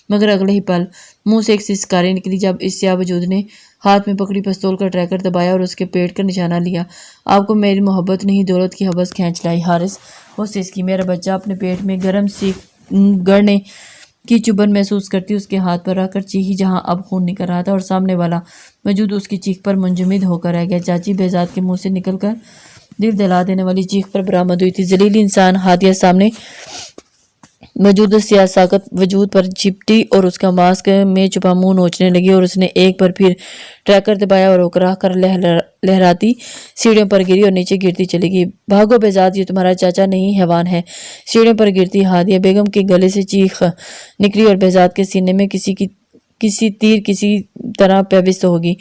مگر اگلے ہی پل منہ سے ایک سسکاری نکلی جب اس سیاہ وجود نے ہاتھ میں پکڑی پستول کا ٹریگر دبایا اور اس کے پیٹ کا نشانہ لیا۔ آپ کو میری محبت نہیں، دولت کی حوث کھینچ لائی حارث، وہ سسکی۔ میرا بچہ اپنے پیٹ میں گرم سیخ گڑنے کی چبھن محسوس کرتی اس کے ہاتھ پر رکھ کر چیخی جہاں اب خون نکل رہا تھا اور سامنے والا وجود اس کی چیخ پر منجمد ہو کر رہ گیا۔ چاچی بہزاد کے منہ سے نکل کر دل دہلا دینے والی چیخ پر برآمد ہوئی تھی۔ ذلیل انسان ہادیہ سامنے موجود سیاہ ساقط وجود پر چپٹی اور اس کا ماسک میں چھپا منہ نوچنے لگی اور اس نے ایک بار پھر ٹریگر دبایا اور اکرا کر لہراتی سیڑھیوں پر گری اور نیچے گرتی چلی گئی۔ بھاگو بہزاد، یہ تمہارا چاچا نہیں حیوان ہے۔ سیڑھیوں پر گرتی ہادیہ بیگم کے گلے سے چیخ نکلی اور بہزاد کے سینے میں کسی تیر کسی طرح پیوست ہوگی۔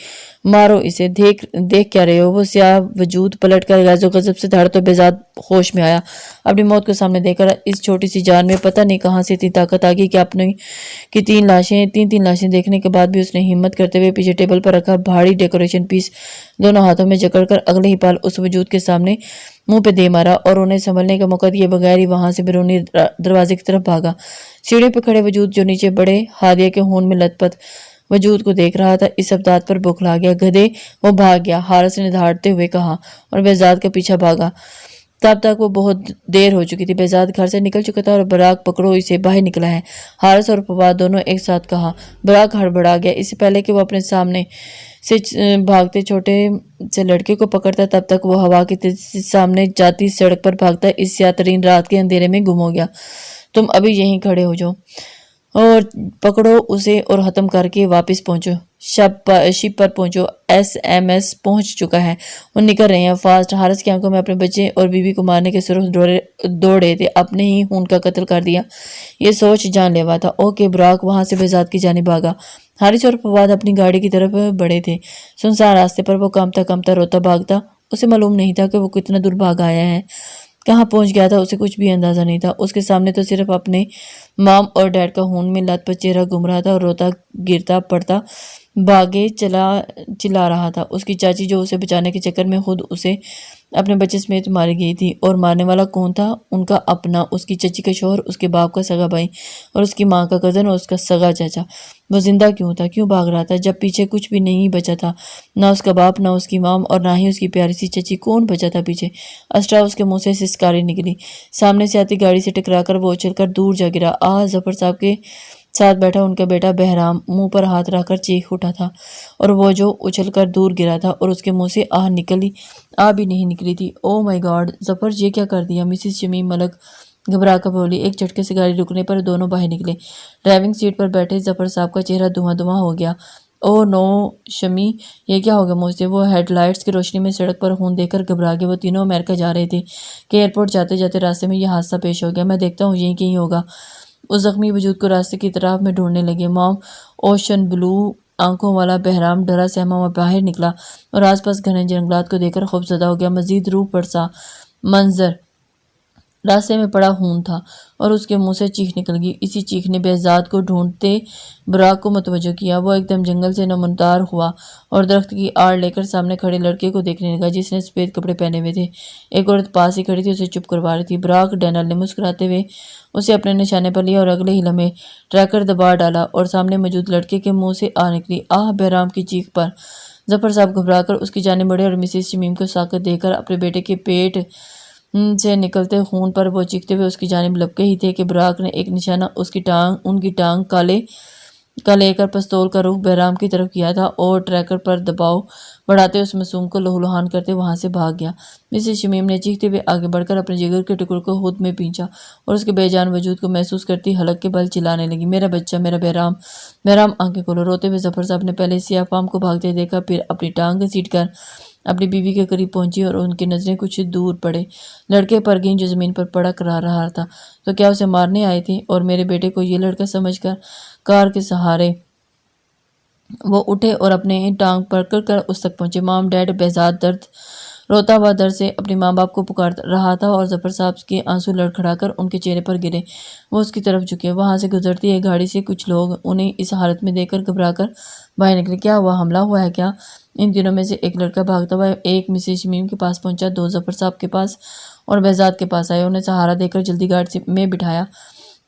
مارو اسے، دیکھ کیا رہے ہو؟ وہ سیاہ وجود پلٹ کر غیظ و غضب سے دھاڑا تو بہزاد ہوش میں آیا۔ اپنی موت کو سامنے دیکھ کر اس چھوٹی سی جان میں پتہ نہیں کہاں سے اتنی طاقت آ گئی کہ اپنے کی تین لاشیں دیکھنے کے بعد بھی اس نے ہمت کرتے ہوئے پیچھے ٹیبل پر رکھا بھاری ڈیکوریشن پیس دونوں ہاتھوں میں جکڑ کر اگلے ہی پل اس وجود کے سامنے منہ پہ دے مارا اور انہیں سنبھلنے کا موقع دیے بغیر ہی وہاں سے بیرونی دروازے کی طرف بھاگا۔ سیڑھی پہ کھڑے وجود جو نیچے بڑے ہادیہ کے خون میں لت پت وجود کو دیکھ رہا تھا اس ابداعت پر بوکھلا گیا۔ گدھے، وہ بھاگ گیا، حارث نے دھاڑتے ہوئے کہا اور بہزاد کا پیچھا بھاگا۔ تب تک وہ بہت دیر ہو چکی تھی۔ بہزاد گھر سے نکل چکا تھا اور براق پکڑو اسے باہر نکلا ہے، حارث اور فواد دونوں ایک ساتھ کہا۔ براق ہڑبڑا گیا۔ اس سے پہلے کہ وہ اپنے سامنے سے بھاگتے چھوٹے سے لڑکے کو پکڑتا تب تک وہ ہوا کی تیزی سے سامنے جاتی سڑک پر بھاگتا اس سیاہ ترین رات کے اندھیرے میں گم ہو گیا۔ تم ابھی یہیں کھڑے ہو جاؤ اور پکڑو اسے اور ختم کر کے واپس پہنچو، شپ پر پہنچو، SMS پہنچ چکا ہے، وہ نکل رہے ہیں فاسٹ۔ حارث کی آنکھوں میں اپنے بچے اور بیوی کو مارنے کے سرخ دوڑ رہے تھے۔ اپنے ہی خون کا قتل کر دیا، یہ سوچ جان لیوا تھا۔ اوکے براق وہاں سے بہزاد کی جانب بھاگا۔ حارث اور فواد اپنی گاڑی کی طرف بڑھے تھے۔ سنسان راستے پر وہ کانپتا روتا بھاگتا، اسے معلوم نہیں تھا کہ وہ کتنا دور بھاگ آیا ہے، کہاں پہنچ گیا تھا، اسے کچھ بھی اندازہ نہیں تھا۔ اس کے سامنے تو صرف اپنے مام اور ڈیڈ کا خون میں لت پت چہرہ گم رہا تھا اور روتا گرتا پڑتا بھاگے چلا رہا تھا۔ اس کی چاچی جو اسے بچانے کے چکر میں خود اسے اپنے بچے سمیت ماری گئی تھی، اور مارنے والا کون تھا؟ ان کا اپنا، اس کی چچی کا شوہر، اس کے باپ کا سگا بھائی اور اس کی ماں کا کزن اور اس کا سگا چاچا۔ وہ زندہ کیوں تھا؟ کیوں بھاگ رہا تھا جب پیچھے کچھ بھی نہیں بچا تھا؟ نہ اس کا باپ، نہ اس کی ماں اور نہ ہی اس کی پیاری سی چچی۔ کون بچا تھا پیچھے؟ اسٹرا اس کے منہ سے سسکاری نکلی۔ سامنے سے آتی گاڑی سے ٹکرا کر وہ اچھل کر دور جا گرا۔ ظفر صاحب کے ساتھ بیٹھا ان کا بیٹا بہرام منہ پر ہاتھ رکھ کر چیخ اٹھا تھا اور وہ جو اچھل کر دور گرا تھا اور اس کے منہ سے آہ بھی نہیں نکلی تھی۔ او مائی گاڈ ظفر، یہ کیا کر دیا؟ مسز شمیم ملک گھبرا کر بولی۔ ایک جھٹکے سے گاڑی رکنے پر دونوں باہر نکلے۔ ڈرائیونگ سیٹ پر بیٹھے ظفر صاحب کا چہرہ دھواں ہو گیا۔ او نو شمی، یہ کیا ہو گیا مجھ سے؟ وہ ہیڈ لائٹس کی روشنی میں سڑک پر خون دیکھ کر گھبرا گئے۔ وہ تینوں امریکہ جا رہے تھے کہ ایئرپورٹ جاتے جاتے راستے میں یہ حادثہ پیش ہو گیا۔ میں دیکھتا ہوں یہیں کہیں ہوگا، اس زخمی وجود کو راستے کی طرف میں ڈھونڈنے لگے۔ مام اوشن بلو آنکھوں والا بہرام ڈرا سہما ہوا باہر نکلا اور آس پاس گھنے جنگلات کو دیکھ کر خوفزدہ ہو گیا۔ مزید روح پرسا منظر راستے میں پڑا خون تھا اور اس کے منہ سے چیخ نکل گئی۔ اسی چیخ نے بہزاد کو ڈھونڈتے براق کو متوجہ کیا۔ وہ ایک دم جنگل سے نمودار ہوا اور درخت کی آڑ لے کر سامنے کھڑے لڑکے کو دیکھنے لگا جس نے سفید کپڑے پہنے ہوئے تھے۔ ایک عورت پاس ہی کھڑی تھی، اسے چپ کروا رہی تھی۔ براق ڈینل نے مسکراتے ہوئے اسے اپنے نشانے پر لیا اور اگلے ہی لمحے ٹریکر دبا ڈالا اور سامنے موجود لڑکے کے منہ سے آ نکلی آہ! بہرام کی چیخ پر ظفر صاحب گھبرا کر اس کی جانب بڑھے اور مسز شمیم کو ساکت دیکھ کر اپنے بیٹے کے پیٹ سے نکلتے خون پر وہ چیختے ہوئے اس کی جانب لپکے ہی تھے کہ براق نے ایک نشانہ ان کی ٹانگ کا لے کر پستول کا رخ بہرام کی طرف کیا تھا اور ٹریکر پر دباؤ بڑھاتے اس معصوم کو لہولہان کرتے وہاں سے بھاگ گیا۔ مسز شمیم نے چیختے ہوئے آگے بڑھ کر اپنے جگر کے ٹکڑے کو خود میں پینچا اور اس کے بے جان وجود کو محسوس کرتی حلق کے بل چلانے لگی، میرا بچہ، میرا بہرام! بہرام آنکھیں کھولو! روتے ہوئے ظفر صاحب نے پہلے سیاہ فام کو بھاگتے دیکھا، پھر اپنی ٹانگ گھسیٹ کر اپنی بیوی کے قریب پہنچی اور ان کی نظریں کچھ دور پڑے لڑکے پر گئیں جو زمین پر پڑا کرا رہا تھا۔ تو کیا اسے مارنے آئے تھے؟ اور میرے بیٹے کو یہ لڑکا سمجھ کر کار کے سہارے وہ اٹھے اور اپنے ٹانگ پکڑ کر اس تک پہنچے۔ مام، ڈیڈ! بہزاد روتا ہوا درد سے اپنے ماں باپ کو پکار رہا تھا اور ظفر صاحب کے آنسو لڑکھڑا کر ان کے چہرے پر گرے۔ وہ اس کی طرف جھکے۔ وہاں سے گزرتی ایک گاڑی سے کچھ لوگ انہیں اس حالت میں دیکھ کر گھبرا کر باہر نکلے۔ کیا ہوا؟ حملہ ہوا ہے کیا؟ ان تینوں میں سے ایک لڑکا بھاگتا ہوا ایک مسز شمیم کے پاس پہنچا، دو ظفر صاحب کے پاس اور بہزاد کے پاس آئے، انہیں سہارا دے کر جلدی گاڑی میں بٹھایا۔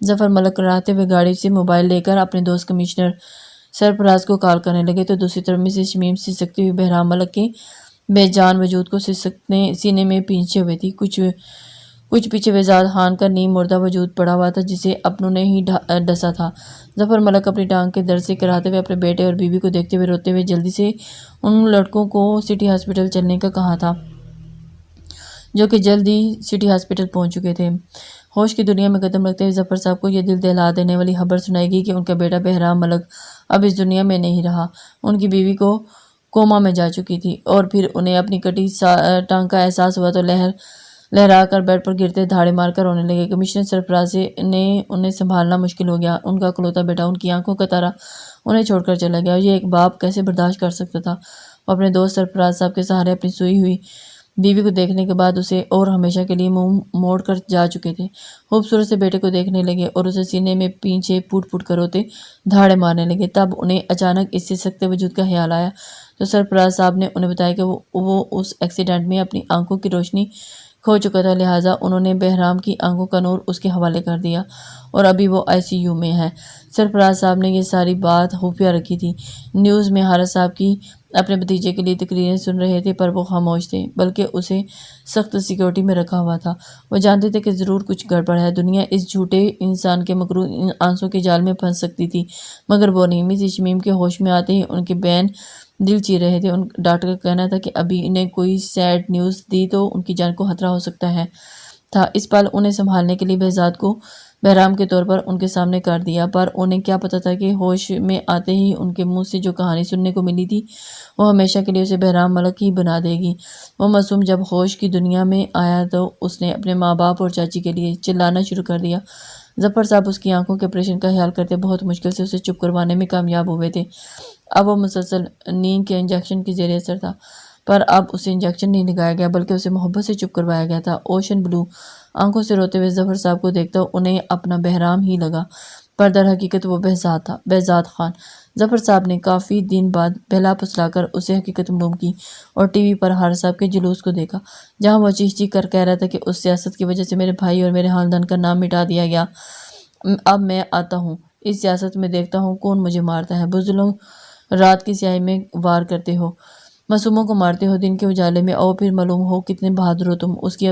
ظفر ملک کراتے ہوئے گاڑی سے موبائل لے کر اپنے دوست کمشنر سرفراز کو کال کرنے لگے تو دوسری طرف مسز شمیم سسکتی ہوئی بہرام ملک کے بے جان وجود کو سینے میں پینچے ہوئے تھی۔ کچھ پیچھے بہزاد خان کا نیم مردہ وجود پڑا ہوا تھا جسے اپنوں نے ہی ڈسا تھا۔ ظفر ملک اپنی ٹانگ کے درد سے کراتے ہوئے اپنے بیٹے اور بیوی کو دیکھتے ہوئے روتے ہوئے جلدی سے ان لڑکوں کو سٹی ہاسپٹل چلنے کا کہا تھا جو کہ جلد ہی سٹی ہاسپٹل پہنچ چکے تھے۔ ہوش کی دنیا میں قدم رکھتے ہوئے ظفر صاحب کو یہ دل دہلا دینے والی خبر سنائی گئی کہ ان کا بیٹا بہرام ملک اب اس دنیا میں نہیں رہا۔ ان کی بیوی کو کوما میں جا چکی تھی اور پھر انہیں اپنی کٹی ٹانگ کا احساس ہوا تو لہرا کر بیڈ پر گرتے دھاڑے مار کر رونے لگے۔ کمشنر سرفراز نے انہیں سنبھالنا مشکل ہو گیا۔ ان کا اکلوتا بیٹا ان کی آنکھوں کا تارا انہیں چھوڑ کر چلا گیا۔ یہ ایک باپ کیسے برداشت کر سکتا تھا؟ وہ اپنے دوست سرفراز صاحب کے سہارے اپنی سوئی ہوئی بیوی کو دیکھنے کے بعد اسے اور ہمیشہ کے لیے منہ موڑ کر جا چکے تھے۔ خوبصورت سے بیٹے کو دیکھنے لگے اور اسے سینے میں پیچھے پھوٹ پھوٹ کر روتے دھاڑے مارنے لگے۔ تب انہیں اچانک اس سے سکتے وجود کا خیال آیا تو سرفراز صاحب نے انہیں بتایا کہ وہ اس ایکسیڈنٹ میں اپنی آنکھوں کی روشنی کھو چکا تھا، لہٰذا انہوں نے بہرام کی آنکھوں کا نور اس کے حوالے کر دیا اور ابھی وہ ICU میں ہے۔ سرفراز صاحب نے یہ ساری بات خفیہ رکھی تھی۔ نیوز میں حارث صاحب کی اپنے بھتیجے کے لیے تقریریں سن رہے تھے پر وہ خاموش تھے، بلکہ اسے سخت سیکیورٹی میں رکھا ہوا تھا۔ وہ جانتے تھے کہ ضرور کچھ گڑبڑ ہے، دنیا اس جھوٹے انسان کے مکروہ آنسوں کے جال میں پھنس سکتی تھی، مگر وہ نہیں۔ مسز شمیم کے ہوش میں آتے ہی ان کے بین دل چیر رہے تھے۔ ڈاکٹر کا کہنا تھا کہ ابھی انہیں کوئی سیڈ نیوز دی تو ان کی جان کو خطرہ ہو سکتا تھا۔ اس پل انہیں سنبھالنے کے لیے بہزاد کو بہرام کے طور پر ان کے سامنے کر دیا، پر انہیں کیا پتہ تھا کہ ہوش میں آتے ہی ان کے منہ سے جو کہانی سننے کو ملی تھی وہ ہمیشہ کے لیے اسے بہرام ملک ہی بنا دے گی۔ وہ معصوم جب ہوش کی دنیا میں آیا تو اس نے اپنے ماں باپ اور چاچی کے لیے چلانا شروع کر دیا۔ ظفر صاحب اس کی آنکھوں کے آپریشن کا خیال کرتے بہت مشکل سے اسے چپ کروانے میں کامیاب ہوئے تھے۔ اب وہ مسلسل نیند کے انجیکشن کی زیر اثر تھا، پر اب اسے انجیکشن نہیں لگایا گیا بلکہ اسے محبت سے چپ کروایا گیا تھا۔ اوشن بلو آنکھوں سے روتے ہوئے ظفر صاحب کو دیکھتا انہیں اپنا بہرام ہی لگا، پر در حقیقت وہ بہزاد تھا، بہزاد خان۔ ظفر صاحب نے کافی دن بعد بہلا پھسلا کر اسے حقیقت معلوم کی اور ٹی وی پر حارث صاحب کے جلوس کو دیکھا جہاں وہ چیخ چیخ کر کہہ رہا تھا کہ اس سیاست کی وجہ سے میرے بھائی اور میرے خاندان کا نام مٹا دیا گیا۔ اب میں آتا ہوں اس سیاست میں، دیکھتا ہوں کون مجھے مارتا ہے۔ بزدلوں رات کی سیاہی میں وار کرتے ہو، معصوموں کو مارتے ہو دن کے اجالے میں، اور پھر معلوم ہو کتنے بہادر ہو تم۔ اس کی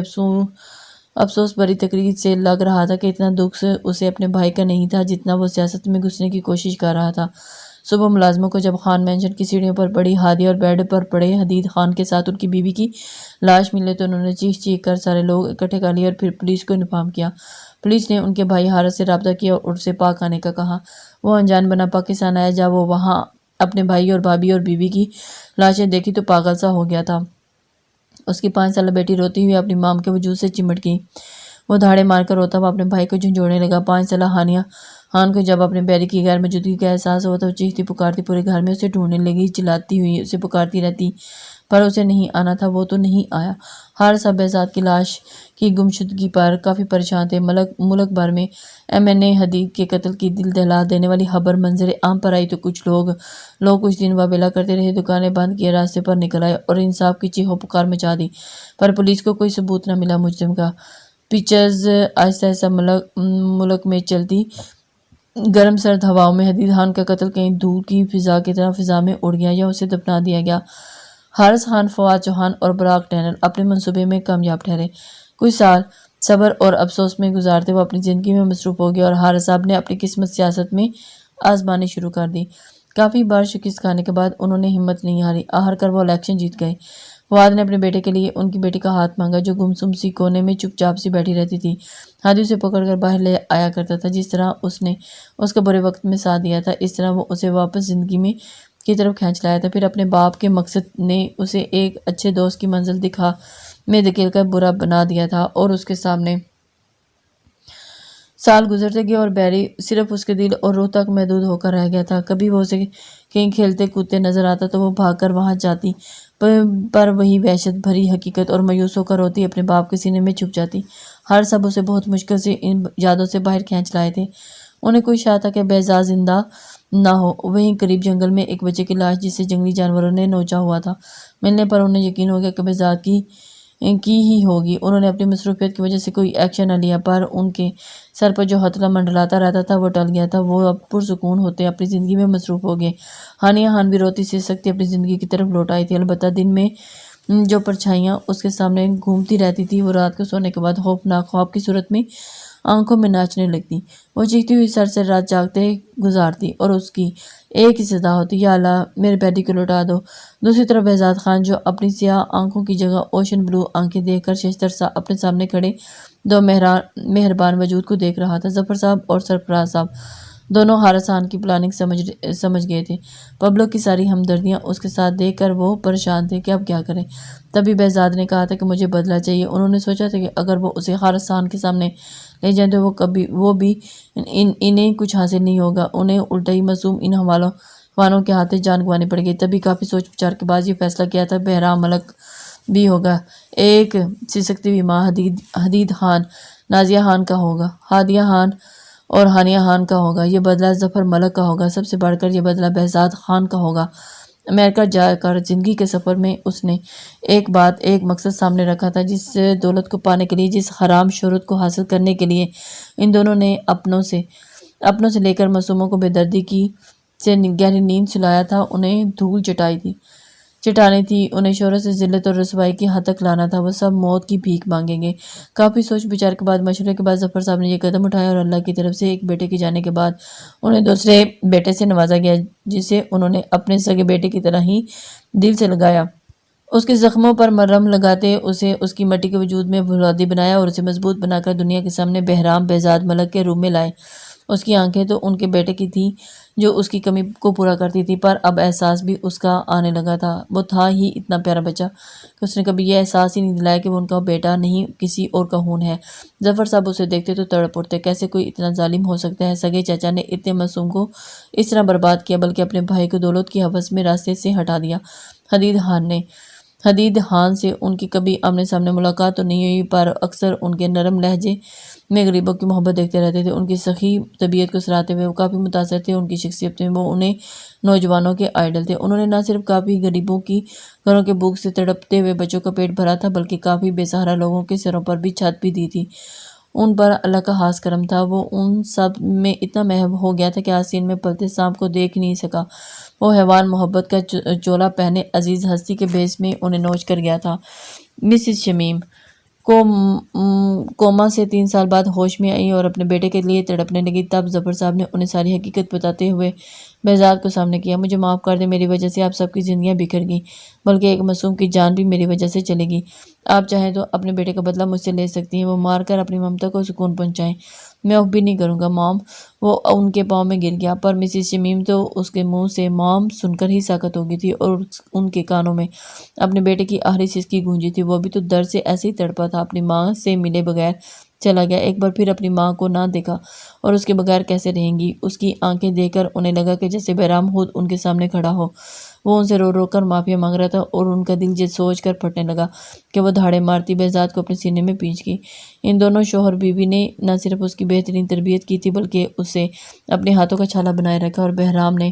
افسوس بھری تقریر سے لگ رہا تھا کہ اتنا دکھ اسے اپنے بھائی کا نہیں تھا جتنا وہ سیاست میں گھسنے کی کوشش کر رہا تھا۔ صبح ملازموں کو جب خان مینشن کی سیڑھیوں پر بڑی ہادی اور بیڈ پر پڑے حدید خان کے ساتھ ان کی بیوی کی لاش ملے تو انہوں نے چیخ چیخ کر سارے لوگ اکٹھے کر لیے اور پھر پولیس کو انفارم کیا۔ پولیس نے ان کے بھائی حارث سے رابطہ کیا اور اسے پاک آنے کا کہا۔ وہ انجان بنا پاکستان آیا۔ جب وہ وہاں اپنے بھائی اور بھابھی اور بیوی کی لاشیں دیکھی تو پاگل سا ہو گیا تھا۔ اس کی 5 سالہ بیٹی روتی ہوئی اپنی مام کے وجود سے چمٹ گئی۔ وہ دھاڑے مار کر روتا ہوا اپنے بھائی کو جھنجھوڑنے لگا۔ 5 سالہ ہانیہ خان کو جب اپنے بیری کی غیر موجودگی کا احساس ہوا تو وہ چیختی پکارتی پورے گھر میں اسے ڈھونڈنے لگی، چلاتی ہوئی اسے پکارتی رہتی، پر اسے نہیں آنا تھا، وہ تو نہیں آیا۔ ہر سب بہزاد کی لاش کی گمشدگی پر کافی پریشان تھے۔ ملک بھر میں ایم این اے حدید کے قتل کی دل دہلا دینے والی خبر منظر عام پر آئی تو کچھ لوگ کچھ دن واویلا کرتے رہے، دکانیں بند کیے، راستے پر نکل آئے اور انصاف کی چیخو پکار مچا دی، پر پولیس کو کوئی ثبوت نہ ملا مجرم کا۔ پکچرز آہستہ آہستہ ملک میں چلتی گرم سرد ہواؤں میں حدید خان کا قتل کہیں دور کی فضا کی طرح فضا میں اڑ گیا یا اسے دفنا دیا گیا۔ حارث خان، فواد چوہان اور براق ٹینر اپنے منصوبے میں کامیاب ٹھہرے۔ کچھ سال صبر اور افسوس میں گزارتے وہ اپنی زندگی میں مصروف ہو گئے اور حارث صاحب نے اپنی قسمت سیاست میں آزمانی شروع کر دی۔ کافی بار شکست کھانے کے بعد انہوں نے ہمت نہیں ہاری، آخر کر وہ الیکشن جیت گئے۔ فواد نے اپنے بیٹے کے لیے ان کی بیٹی کا ہاتھ مانگا جو گمسم سی کونے میں چپ چاپ سی بیٹھی رہتی تھی۔ ہادی اسے پکڑ کر باہر لے آیا کرتا تھا، جس طرح اس نے اس کا برے وقت میں ساتھ دیا تھا اس طرح وہ اسے واپس زندگی میں کی طرف کھینچ لایا تھا۔ پھر اپنے باپ کے مقصد نے اسے ایک اچھے دوست کی منزل دکھا میں دھکیل کر برا بنا دیا تھا اور اس کے سامنے سال گزرتے گئے اور بیری صرف اس کے دل اور روح تک محدود ہو کر رہ گیا تھا۔ کبھی وہ اسے کہیں کھیلتے کودتے نظر آتا تو وہ بھاگ کر وہاں جاتی، پر وہی وحشت بھری حقیقت اور مایوس ہو کر روتی اپنے باپ کے سینے میں چھپ جاتی۔ ہر سب اسے بہت مشکل سے ان یادوں سے باہر کھینچ لائے تھے۔ انہیں کوئی شک تھا کہ بہزاد زندہ نہ ہو۔ وہیں قریب جنگل میں ایک بچے کی لاش جسے جنگلی جانوروں نے نوچا ہوا تھا ملنے پر انہیں یقین ہو گیا کہ بہزاد کی ہی ہوگی۔ انہوں نے اپنی مصروفیت کی وجہ سے کوئی ایکشن نہ لیا، پر ان کے سر پر جو خطرہ منڈلاتا رہتا تھا وہ ٹل گیا تھا۔ وہ اب پرسکون ہوتے اپنی زندگی میں مصروف ہو گئے۔ ہانیہ خان بھی روتی سی سکتی اپنی زندگی کی طرف لوٹ آئی تھی، البتہ دن میں جو پرچھائیاں اس کے سامنے گھومتی رہتی تھی وہ رات کو سونے کے بعد خوفناک خواب کی صورت میں آنکھوں میں ناچنے لگتی۔ وہ چیختی ہوئی سر رات جاگتے گزارتی اور اس کی ایک ہی صدا ہوتی، یا اللہ میرے بیٹی کو لوٹا دو۔ دوسری طرف بہزاد خان جو اپنی سیاہ آنکھوں کی جگہ اوشن بلو آنکھیں دیکھ کر ششتر سا اپنے سامنے کھڑے دو مہربان وجود کو دیکھ رہا تھا۔ ظفر صاحب اور سرفراز صاحب دونوں حارث خان کی پلاننگ سمجھ گئے تھے۔ پبلک کی ساری ہمدردیاں اس کے ساتھ دیکھ کر وہ پریشان تھے کہ اب کیا کریں۔ تبھی بہزاد نے کہا تھا کہ مجھے بدلہ چاہیے۔ انہوں نے سوچا تھا کہ اگر وہ اسے حارث خان کے سامنے لے جائیں تو وہ بھی انہیں کچھ حاصل نہیں ہوگا، انہیں الٹا ہی معصوم ان حوالوں کے ہاتھ جان گنوانی پڑے گی۔ تبھی کافی سوچ بچار کے بعد یہ فیصلہ کیا تھا بہرام ملک بھی ہوگا، ایک سسکتی ہوئی ماں حدید خان نازیہ خان کا ہوگا، ہادیہ خان اور ہانیہ خان کا ہوگا، یہ بدلہ ظفر ملک کا ہوگا، سب سے بڑھ کر یہ بدلہ بہزاد خان کا ہوگا۔ امریکہ جا کر زندگی کے سفر میں اس نے ایک مقصد سامنے رکھا تھا، جس دولت کو پانے کے لیے، جس حرام شہرت کو حاصل کرنے کے لیے ان دونوں نے اپنوں سے لے کر معصوموں کو بے دردی سے گہری نیند سلایا تھا، انہیں دھول چٹانی تھی، انہیں شہرت سے ذلت اور رسوائی کی حد تک لانا تھا۔ وہ سب موت کی بھیک مانگیں گے۔ کافی سوچ بچار کے بعد، مشورے کے بعد ظفر صاحب نے یہ قدم اٹھایا اور اللہ کی طرف سے ایک بیٹے کے جانے کے بعد انہیں دوسرے بیٹے سے نوازا گیا، جسے انہوں نے اپنے سگے بیٹے کی طرح ہی دل سے لگایا۔ اس کے زخموں پر مرہم لگاتے اسے اس کی مٹی کے وجود میں فولادی بنایا اور اسے مضبوط بنا کر دنیا کے سامنے بہرام بہزاد ملک کے روپ میں لائے۔ اس کی آنکھیں تو ان کے بیٹے کی تھیں جو اس کی کمی کو پورا کرتی تھی، پر اب احساس بھی اس کا آنے لگا تھا۔ وہ تھا ہی اتنا پیارا بچہ کہ اس نے کبھی یہ احساس ہی نہیں دلایا کہ وہ ان کا بیٹا نہیں، کسی اور کا خون ہے۔ ظفر صاحب اسے دیکھتے تو تڑپ اٹھتے، کیسے کوئی اتنا ظالم ہو سکتا ہے؟ سگے چچا نے اتنے معصوم کو اس طرح برباد کیا، بلکہ اپنے بھائی کو دولت کی ہوس میں راستے سے ہٹا دیا۔ حدید خان سے ان کی کبھی آمنے سامنے ملاقات تو نہیں ہوئی، پر اکثر ان کے نرم لہجے میں غریبوں کی محبت دیکھتے رہتے تھے۔ ان کی سخی طبیعت کو سراہتے ہوئے وہ کافی متاثر تھے، ان کی شخصیت میں وہ انہیں نوجوانوں کے آئیڈل تھے۔ انہوں نے نہ صرف کافی غریبوں کی گھروں کے بھوک سے تڑپتے ہوئے بچوں کا پیٹ بھرا تھا، بلکہ کافی بے سہارا لوگوں کے سروں پر بھی چھت بھی دی تھی۔ ان پر اللہ کا خاص کرم تھا، وہ ان سب میں اتنا محو ہو گیا تھا کہ آستین میں پلتے سانپ کو دیکھ نہیں سکا۔ وہ حیوان محبت کا چولا پہنے عزیز ہستی کے بھیس میں انہیں نوچ کر گیا تھا۔ مسز شمیم کوما سے 3 سال بعد ہوش میں آئی اور اپنے بیٹے کے لیے تڑپنے لگی۔ تب ظفر صاحب نے انہیں ساری حقیقت بتاتے ہوئے بہزاد کو سامنے کیا۔ مجھے معاف کر دیں، میری وجہ سے آپ سب کی زندگیاں بکھر گئیں، بلکہ ایک معصوم کی جان بھی میری وجہ سے چلے گی۔ آپ چاہیں تو اپنے بیٹے کا بدلہ مجھ سے لے سکتی ہیں، وہ مار کر اپنی ممتا کو سکون پہنچائیں۔ میں اف بھی نہیں کروں گا مام۔ وہ ان کے پاؤں میں گر گیا، پر مسز شمیم تو اس کے منہ سے مام سن کر ہی ساکت ہو گئی تھی اور ان کے کانوں میں اپنے بیٹے کی آخری سسکی گونجی تھی۔ وہ بھی تو درد سے ایسے ہی تڑپا تھا، اپنی ماں سے ملے بغیر چلا گیا۔ ایک بار پھر اپنی ماں کو نہ دیکھا اور اس کے بغیر کیسے رہیں گی۔ اس کی آنکھیں دیکھ کر انہیں لگا کہ جیسے بہرام خود ان کے سامنے کھڑا ہو۔ وہ ان سے رو رو کر معافی مانگ رہا تھا اور ان کا دل یہ سوچ کر پھٹنے لگا کہ وہ دھاڑے مارتی بہزاد کو اپنے سینے میں پینچ گئی۔ ان دونوں شوہر بیوی نے نہ صرف اس کی بہترین تربیت کی تھی بلکہ اسے اپنے ہاتھوں کا چھالا بنائے رکھا، اور بہرام نے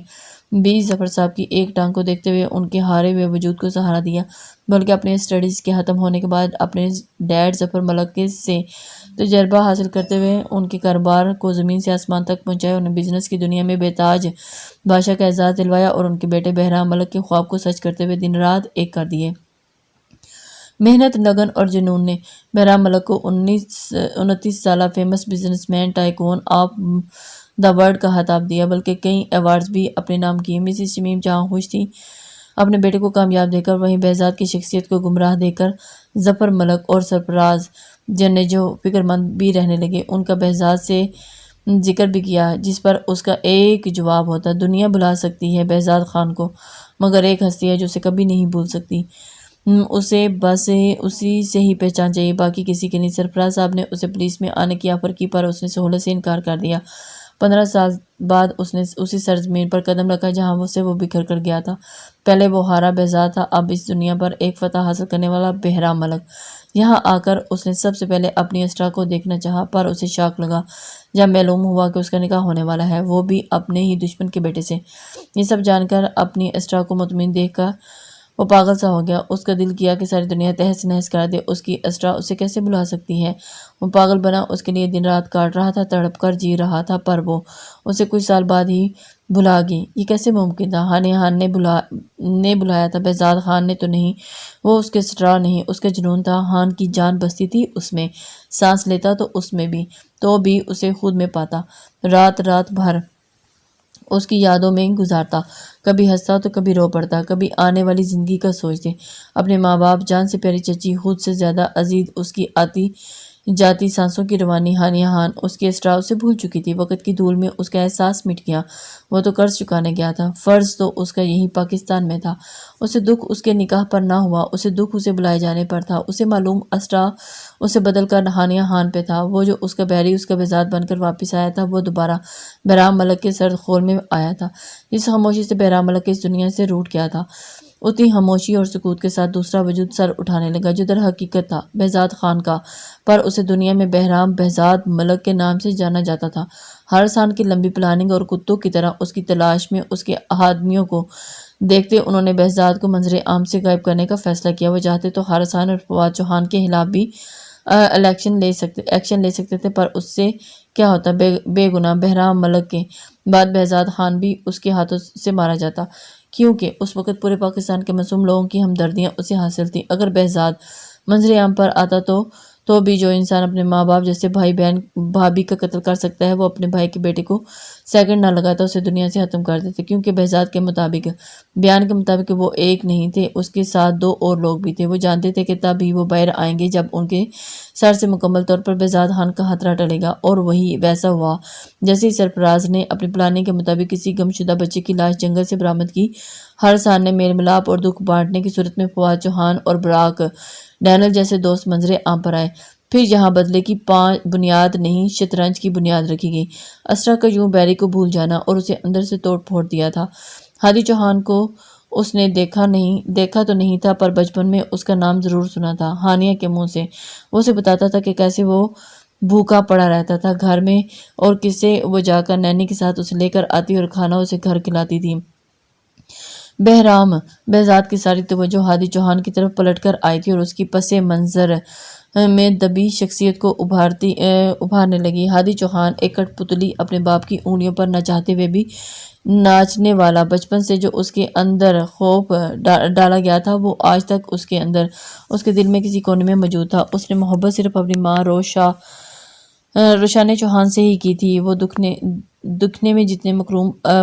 بھی ظفر صاحب کی ایک ٹانگ کو دیکھتے ہوئے ان کے ہارے ہوئے وجود کو سہارا دیا، بلکہ اپنے اسٹڈیز کے ختم ہونے کے بعد اپنے ڈیڈ ظفر ملک سے تجربہ حاصل کرتے ہوئے ان کے کاروبار کو زمین سے آسمان تک پہنچایا، انہیں بزنس کی دنیا میں بے تاج بادشاہ کا اعزاز دلوایا اور ان کے بیٹے بہرام ملک کے خواب کو سچ کرتے ہوئے دن رات ایک کر دیے۔ محنت، لگن اور جنون نے بہرام ملک کو 29 سالہ famous business man tycoon of the world کا خطاب دیا، بلکہ کئی ایوارڈز بھی اپنے نام کیے۔ مسز شمیم جہاں خوش تھی اپنے بیٹے کو کامیاب دیکھ کر، وہیں بہزاد کی شخصیت کو گمراہ دیکھ کر ظفر ملک اور سرفراز جنیجو فکرمند بھی رہنے لگے۔ ان کا بہزاد سے ذکر بھی کیا، جس پر اس کا ایک جواب ہوتا: دنیا بھلا سکتی ہے بہزاد خان کو، مگر ایک ہستی ہے جو اسے کبھی نہیں بھول سکتی، اسے بس اسی سے ہی پہچان چاہیے، باقی کسی کی نہیں۔ سرفراز صاحب نے اسے پولیس میں آنے کی آفر کی، پر اس نے سہولت سے انکار کر دیا۔ 15 سال بعد اس نے اسی سرزمین پر قدم رکھا جہاں سے وہ بکھر کر گیا تھا۔ پہلے وہ ہارا بہزاد تھا، اب اس دنیا پر ایک فتح حاصل کرنے والا بہرام ملک۔ یہاں آ کر اس نے سب سے پہلے اپنی اسٹرا کو دیکھنا چاہا، پر اسے شاک لگا جب معلوم ہوا کہ اس کا نکاح ہونے والا ہے، وہ بھی اپنے ہی دشمن کے بیٹے سے۔ یہ سب جان کر اپنی اسٹرا کو مطمئن دیکھ کر وہ پاگل سا ہو گیا۔ اس کا دل کیا کہ ساری دنیا تہس نہس کرا دے، اس کی اسٹرا اسے کیسے بھلا سکتی ہے؟ وہ پاگل بنا، اس کے لیے دن رات کاٹ رہا تھا، تڑپ کر جی رہا تھا، پر وہ اسے کچھ سال بعد ہی بھلا گئی۔ یہ کیسے ممکن تھا؟ ہانیہ خان نے بلایا تھا، بہزاد خان نے تو نہیں۔ وہ اس کے اسٹرا نہیں، اس کا جنون تھا۔ خان کی جان بستی تھی اس میں، سانس لیتا تو اس میں بھی، تو بھی اسے خود میں پاتا، رات بھر اس کی یادوں میں گزارتا، کبھی ہنستا تو کبھی رو پڑتا، کبھی آنے والی زندگی کا سوچتے۔ اپنے ماں باپ، جان سے پیاری چچی، خود سے زیادہ عزیز اس کی آتی جاتی سانسوں کی روانی ہانیہ خان، اس کے اسٹرا اسے بھول چکی تھی۔ وقت کی دھول میں اس کا احساس مٹ گیا، وہ تو قرض چکانے گیا تھا، فرض تو اس کا یہیں پاکستان میں تھا۔ اسے دکھ اس کے نکاح پر نہ ہوا، اسے دکھ اسے بلائے جانے پر تھا۔ اسے معلوم اسٹرا اسے بدل کر ہانیہ خان پہ تھا، وہ جو اس کا بحری اس کا بہزاد بن کر واپس آیا تھا، وہ دوبارہ بہرام ملک کے سرد خور میں آیا تھا۔ جس خاموشی سے بہرام ملک اس دنیا سے روٹھ گیا تھا، اتنی خاموشی اور سکوت کے ساتھ دوسرا وجود سر اٹھانے لگا، جو در حقیقت تھا بہزاد خان کا، پر اسے دنیا میں بہرام بہزاد ملک کے نام سے جانا جاتا تھا۔ حارث خان کی لمبی پلاننگ اور کتوں کی طرح اس کی تلاش میں اس کے آدمیوں کو دیکھتے انہوں نے بہزاد کو منظر عام سے غائب کرنے کا فیصلہ کیا۔ وہ چاہتے تو حارث خان اور فواد چوہان کے خلاف بھی ایکشن لے سکتے تھے، پر اس سے کیا ہوتا؟ بے گناہ بہرام ملک کے بعد بہزاد خان بھی اس کے ہاتھوں سے مارا جاتا، کیونکہ اس وقت پورے پاکستان کے معصوم لوگوں کی ہمدردیاں اسے حاصل تھیں۔ اگر بہزاد منظر عام پر آتا تو بھی جو انسان اپنے ماں باپ جیسے بھائی بہن بھابھی کا قتل کر سکتا ہے، وہ اپنے بھائی کے بیٹے کو سیکنڈ نہ لگاتا اسے دنیا سے ختم کر دیتے، کیونکہ بہزاد کے بیان کے مطابق وہ ایک نہیں تھے، اس کے ساتھ 2 اور لوگ بھی تھے۔ وہ جانتے تھے کہ تب ہی وہ باہر آئیں گے جب ان کے سر سے مکمل طور پر بہزاد خان کا خطرہ ٹلے گا، اور وہی ویسا ہوا جیسے ہی سرفراز نے اپنی پلاننگ کے مطابق کسی گمشدہ بچے کی لاش جنگل سے برآمد کی۔ حارث خان نے میل ملاپ اور دکھ بانٹنے کی صورت میں فواد چوہان اور براک ڈینل جیسے دوست منظر عام پر آئے۔ پھر یہاں بدلے کی بنیاد نہیں، شطرنج کی بنیاد رکھی گئی۔ اسرا کا یوں بیری کو بھول جانا اور اسے اندر سے توڑ پھوڑ دیا تھا۔ ہادی چوہان کو اس نے دیکھا تو نہیں تھا، پر بچپن میں اس کا نام ضرور سنا تھا ہانیہ کے منہ سے۔ وہ اسے بتاتا تھا کہ کیسے وہ بھوکا پڑا رہتا تھا گھر میں، اور کسے وہ جا کر نینی کے ساتھ اسے لے کر آتی اور کھانا اسے گھر کھلاتی تھی۔ بہزاد کی ساری توجہ ہادی چوہان کی طرف پلٹ کر آئی تھی اور اس کی پس منظر میں دبی شخصیت کو ابھارنے لگی۔ ہادی چوہان ایک کٹ پتلی، اپنے باپ کی انگلیوں پر نہ چاہتے ہوئے بھی ناچنے والا، بچپن سے جو اس کے اندر خوف ڈالا گیا تھا وہ آج تک اس کے اندر، اس کے دل میں کسی کونے میں موجود تھا۔ اس نے محبت صرف اپنی ماں روشانِ چوہان سے ہی کی تھی۔ وہ دکھنے میں جتنے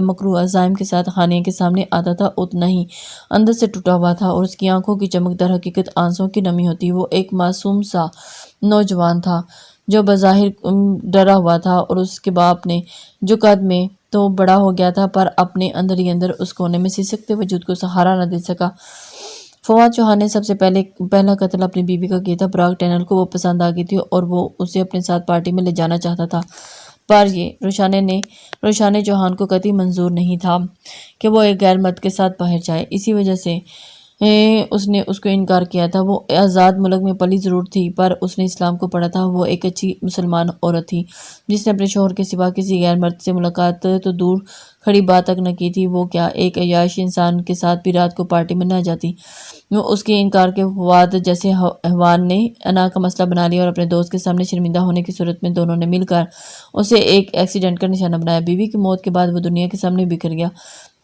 مکروہ عزائم کے ساتھ خانیہ کے سامنے آتا تھا، اتنا ہی اندر سے ٹوٹا ہوا تھا، اور اس کی آنکھوں کی چمک در حقیقت آنسوؤں کی نمی ہوتی۔ وہ ایک معصوم سا نوجوان تھا جو بظاہر ڈرا ہوا تھا، اور اس کے باپ نے جو قد میں تو بڑا ہو گیا تھا، پر اپنے اندر ہی اندر اس کونے میں سسکتے وجود کو سہارا نہ دے سکا۔ فواد چوہان نے سب سے پہلا قتل اپنی بیوی کا کیا تھا۔ پراگ ٹینل کو وہ پسند آ گئی تھی اور وہ اسے اپنے ساتھ پارٹی میں لے جانا چاہتا تھا، پر یہ روشانے چوہان کو قطعی منظور نہیں تھا کہ وہ ایک غیر مرد کے ساتھ باہر جائے۔ اسی وجہ سے اس نے اس کو انکار کیا تھا۔ وہ آزاد ملک میں پلی ضرور تھی، پر اس نے اسلام کو پڑھا تھا۔ وہ ایک اچھی مسلمان عورت تھی جس نے اپنے شوہر کے سوا کسی غیر مرد سے ملاقات تو دور کھڑی بات تک نہ کی تھی۔ وہ کیا ایک عیاشی انسان کے ساتھ بھی رات کو پارٹی میں نہ جاتی؟ وہ اس کے انکار کے فواد جیسے حیوان نے انا کا مسئلہ بنا لیا اور اپنے دوست کے سامنے شرمندہ ہونے کی صورت میں دونوں نے مل کر اسے ایک ایکسیڈنٹ کا نشانہ بنایا۔ بیوی کی موت کے بعد وہ دنیا کے سامنے بکھر گیا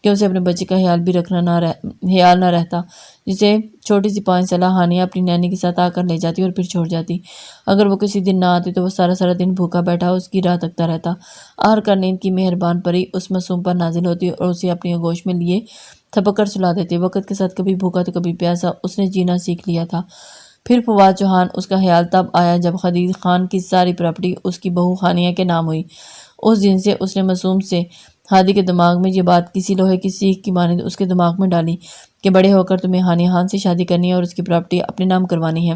کہ اسے اپنے بچے کا خیال نہ رہتا، جسے چھوٹی سی 5 سالہ ہانیہ اپنی نانی کے ساتھ آ کر لے جاتی اور پھر چھوڑ جاتی۔ اگر وہ کسی دن نہ آتی تو وہ سارا دن بھوکا بیٹھا اس کی راہ تکتا رہتا۔ آخرکار نیند کی مہربان پری اس معصوم پر نازل ہوتی اور اسے اپنی آغوش میں لیے تھپک کر سلا دیتی۔ وقت کے ساتھ کبھی بھوکا تو کبھی پیاسا اس نے جینا سیکھ لیا تھا۔ پھر فواد چوہان اس کا خیال تب آیا جب خدیج خان کی ساری پراپرٹی اس کی بہو ہانیہ کے نام ہوئی۔ اس دن سے اس نے معصوم سے ہادی کے دماغ میں یہ بات کسی لوہے کی سیخ کی مانند اس کے دماغ میں ڈالی کہ بڑے ہو کر تمہیں ہانیہ خان سے شادی کرنی ہے اور اس کی پراپرٹی اپنے نام کروانی ہے۔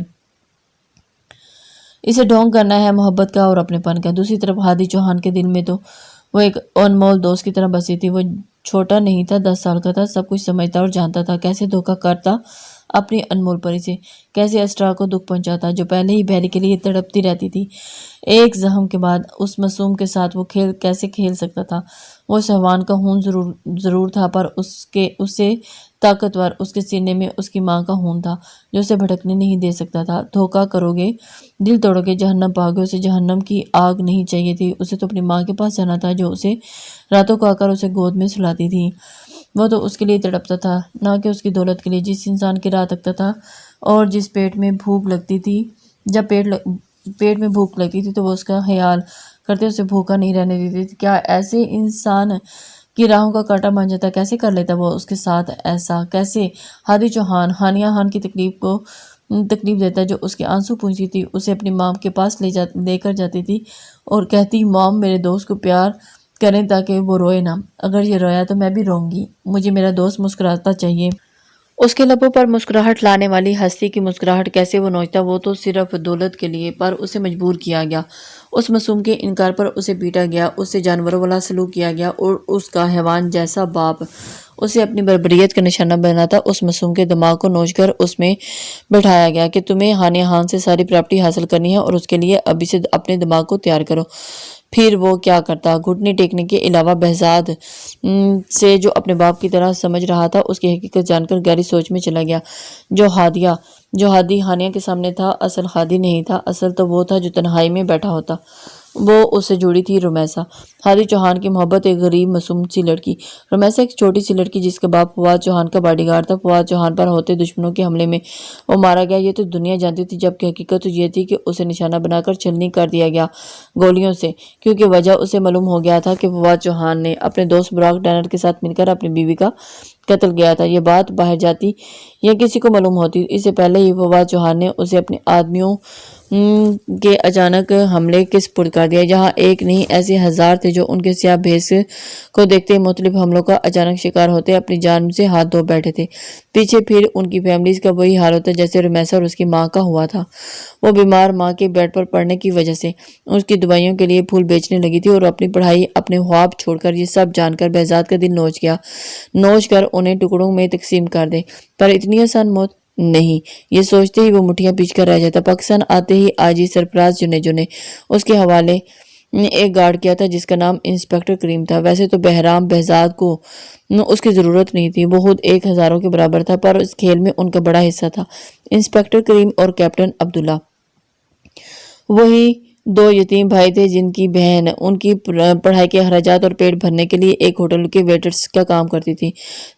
اسے ڈھونگ کرنا ہے محبت کا اور اپنے پن کا۔ دوسری طرف ہادی چوہان کے دل میں تو وہ ایک انمول دوست کی طرح بسی تھی۔ وہ چھوٹا نہیں تھا، 10 سال کا تھا، سب کچھ سمجھتا اور جانتا تھا، کیسے دھوکہ کرتا اپنی انمول پری سے، کیسے اسرا کو دکھ پہنچاتا جو پہلے ہی بہری کے لیے تڑپتی رہتی تھی۔ ایک زخم کے بعد اس معصوم کے ساتھ وہ کیسے کھیل سکتا تھا؟ وہ اس حیوان کا خون ضرور تھا، پر اس سے طاقتور اس کے سینے میں اس کی ماں کا خون تھا جو اسے بھٹکنے نہیں دے سکتا تھا۔ دھوکہ کرو گے، دل توڑو گے، جہنم پاؤ گے۔ اسے جہنم کی آگ نہیں چاہیے تھی، اسے تو اپنی ماں کے پاس جانا تھا جو اسے راتوں کو آ کر اسے گود میں سلاتی تھی۔ وہ تو اس کے لیے تڑپتا تھا، نہ کہ اس کی دولت کے لیے۔ جس انسان کی راہ تکتا تھا اور جس پیٹ میں بھوک لگتی تھی، جب پیٹ میں بھوک لگتی تھی تو وہ اس کا خیال کرتے اسے بھوکا نہیں رہنے دیتی تھی۔ کیا ایسے انسان کی راہوں کا کانٹا بن جاتا؟ کیسے کر لیتا وہ اس کے ساتھ ایسا؟ کیسے ہادی چوہان ہانیہ خان کی تکلیف دیتا جو اس کے آنسو پوچھتی تھی، اسے اپنی ماں کے پاس لے کر جاتی تھی اور کہتی، مام میرے دوست کو پیار کریں تاکہ وہ روئے نہ، اگر یہ رویا تو میں بھی روؤں گی، مجھے میرا دوست مسکراتا چاہیے۔ اس کے لبوں پر مسکراہٹ لانے والی ہستی کی مسکراہٹ کیسے وہ نوچتا؟ وہ تو صرف دولت کے لیے، پر اسے مجبور کیا گیا۔ اس معصوم کے انکار پر اسے پیٹا گیا، اس سے جانوروں والا سلوک کیا گیا اور اس کا حیوان جیسا باپ اسے اپنی بربریت کا نشانہ بناتا۔ اس معصوم کے دماغ کو نوچ کر اس میں بٹھایا گیا کہ تمہیں ہانیہ خان سے ساری پراپرٹی حاصل کرنی ہے اور اس کے لیے ابھی سے اپنے دماغ کو تیار کرو۔ پھر وہ کیا کرتا؟ گھٹنے ٹیکنے کے علاوہ بہزاد سے جو اپنے باپ کی طرح سمجھ رہا تھا، اس کی حقیقت جان کر گہری سوچ میں چلا گیا۔ جو ہادی ہانیہ کے سامنے تھا اصل ہادی نہیں تھا، اصل تو وہ تھا جو تنہائی میں بیٹھا ہوتا۔ وہ اس سے جڑی تھی رمیسا، ہادی چوہان کی محبت، ایک غریب معصوم سی لڑکی۔ رمیسا ایک چھوٹی سی لڑکی جس کا باپ فواد چوہان کا باڈی گارڈ تھا۔ فواد چوہان پر ہوتے دشمنوں کے حملے میں وہ مارا گیا، یہ تو دنیا جانتی تھی، جبکہ حقیقت تو یہ تھی کہ اسے نشانہ بنا کر چھلنی کر دیا گیا گولیوں سے، کیونکہ وجہ اسے معلوم ہو گیا تھا کہ فواد چوہان نے اپنے دوست براگ ٹینر کے ساتھ مل کر اپنی بیوی کا قتل کیا تھا۔ یہ بات باہر جاتی یا کسی کو معلوم ہوتی، اس سے پہلے ہی فواد چوہان نے اسے اپنے آدمیوں کے اچانک حملے کے سپرد کر دیا۔ یہاں ایک نہیں، ایسے ہزار تھے جو ان کے سیاہ بھیس کو دیکھتے مختلف حملوں کا اچانک شکار ہوتے، اپنی جان سے ہاتھ دھو بیٹھے تھے۔ پیچھے پھر ان کی فیملیز کا وہی حال ہوتا جیسے رمیسا اور اس کی ماں کا ہوا تھا۔ وہ بیمار ماں کے بیڈ پر پڑنے کی وجہ سے اس کی دوائیوں کے لیے پھول بیچنے لگی تھی اور اپنی پڑھائی، اپنے خواب چھوڑ کر۔ یہ سب جان کر بہزاد کا دل نوچ کر انہیں ٹکڑوں میں تقسیم کر دے، پر اتنی آسان موت نہیں، یہ سوچتے ہی وہ مٹھیاں پیچ کر رہ جاتا۔ پاکستان آتے ہی آجی سرفراز جنیجو نے اس کے حوالے ایک گارڈ کیا تھا جس کا نام انسپیکٹر کریم تھا۔ ویسے تو بہرام بہزاد کو اس کی ضرورت نہیں تھی، وہ خود 1 ہزاروں کے برابر تھا، پر اس کھیل میں ان کا بڑا حصہ تھا انسپیکٹر کریم اور کیپٹن عبداللہ۔ وہی 2 یتیم بھائی تھے جن کی بہن ان کی پڑھائی کے اخراجات اور پیٹ بھرنے کے لیے ایک ہوٹل کے ویٹرز کا کام کرتی تھی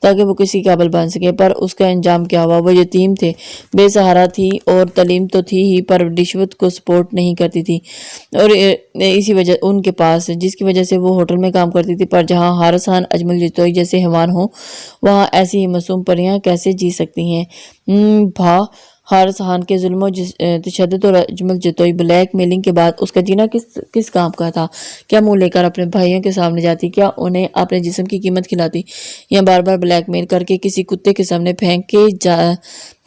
تاکہ وہ کسی قابل بن سکے، پر اس کا انجام کیا ہوا؟ وہ یتیم تھے، بے سہارا تھی، اور تعلیم تو تھی ہی پر رشوت کو سپورٹ نہیں کرتی تھی، اور اسی وجہ ان کے پاس، جس کی وجہ سے وہ ہوٹل میں کام کرتی تھی۔ پر جہاں حارث خان اجمل جتوئی جیسے حیوان ہوں، وہاں ایسی ہی معصوم پریاں کیسے جی سکتی ہیں؟ حارث خان کے ظلم و تشدد اور اجمل جتوئی بلیک میلنگ کے بعد اس کا جینا کس کام کا تھا؟ کیا منہ لے کر اپنے بھائیوں کے سامنے جاتی؟ کیا انہیں اپنے جسم کی قیمت کھلاتی؟ یا بار بار بلیک میل کر کے کسی کتے کے سامنے پھینک کے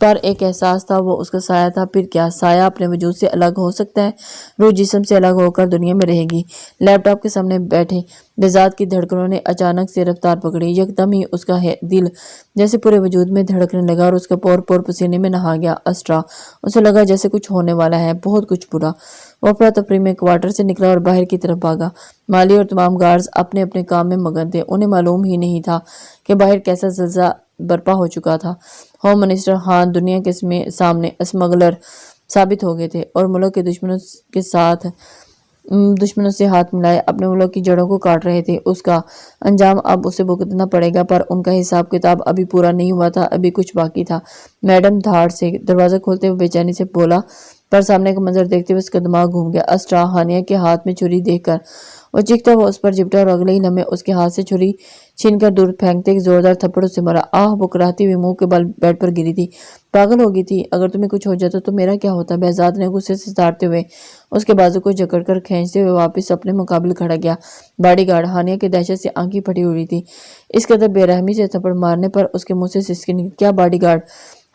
پر ایک احساس تھا، وہ اس کا سایہ تھا۔ پھر کیا سایہ اپنے وجود سے الگ ہو سکتا ہے؟ روح جسم سے الگ ہو کر دنیا میں رہے گی۔ لیپ ٹاپ کے سامنے بیٹھے بہزاد کی دھڑکنوں نے اچانک سے رفتار پکڑی۔ یکدم ہی اس کا دل جیسے پورے وجود میں دھڑکنے لگا اور اس کا پور پور پسینے میں نہا گیا۔ اسٹرا، اسے لگا جیسے کچھ ہونے والا ہے، بہت کچھ برا۔ وہ افراتفری میں کوارٹر سے نکلا اور باہر کی طرف بھاگا۔ مالی اور تمام گارڈز اپنے اپنے کام میں مگن تھے۔ انہیں معلوم ہی نہیں تھا کہ باہر کیسا زلزلہ برپا ہو چکا تھا۔ ہوم منسٹر خان دنیا کے سامنے اسمگلر ثابت ہو گئے تھے اور ملک کے دشمنوں سے ہاتھ ملائے اپنے ملک کی جڑوں کو کاٹ رہے تھے۔ اس کا انجام اب اسے بھگتنا پڑے گا، پر ان کا حساب کتاب ابھی پورا نہیں ہوا تھا، ابھی کچھ باقی تھا۔ میڈم دھاڑ سے دروازہ کھولتے ہوئے بے چینی سے بولا، پر سامنے کا منظر دیکھتے ہوئے اس کا دماغ گھوم گیا۔ اسٹرا، ہانیہ کے ہاتھ میں چھری دیکھ کر وہ چیختا ہوا اس پر جپٹا اور اگلے ہی لمحے اس کے ہاتھ سے چھری چھین کر دور پھینکتے ایک زوردار تھپڑ اسے مارا۔ آہ! وہ کراہتی ہوئی منہ کے بل بیڈ پر گری تھی۔ پاگل ہو گئی تھی؟ اگر تمہیں کچھ ہو جاتا تو میرا کیا ہوتا؟ بہزاد نے غصے سے ستارتے ہوئے اس کے بازو کو جکڑ کر کھینچتے ہوئے واپس اپنے مقابل کھڑا کیا۔ باڈی گارڈ، ہانیہ کی دہشت سے آنکھیں پھٹی ہوئی تھی۔ اس قدر بے رحمی سے تھپڑ مارنے پر اس کے منہ سے سسکی نکلی۔ کیا باڈی گارڈ؟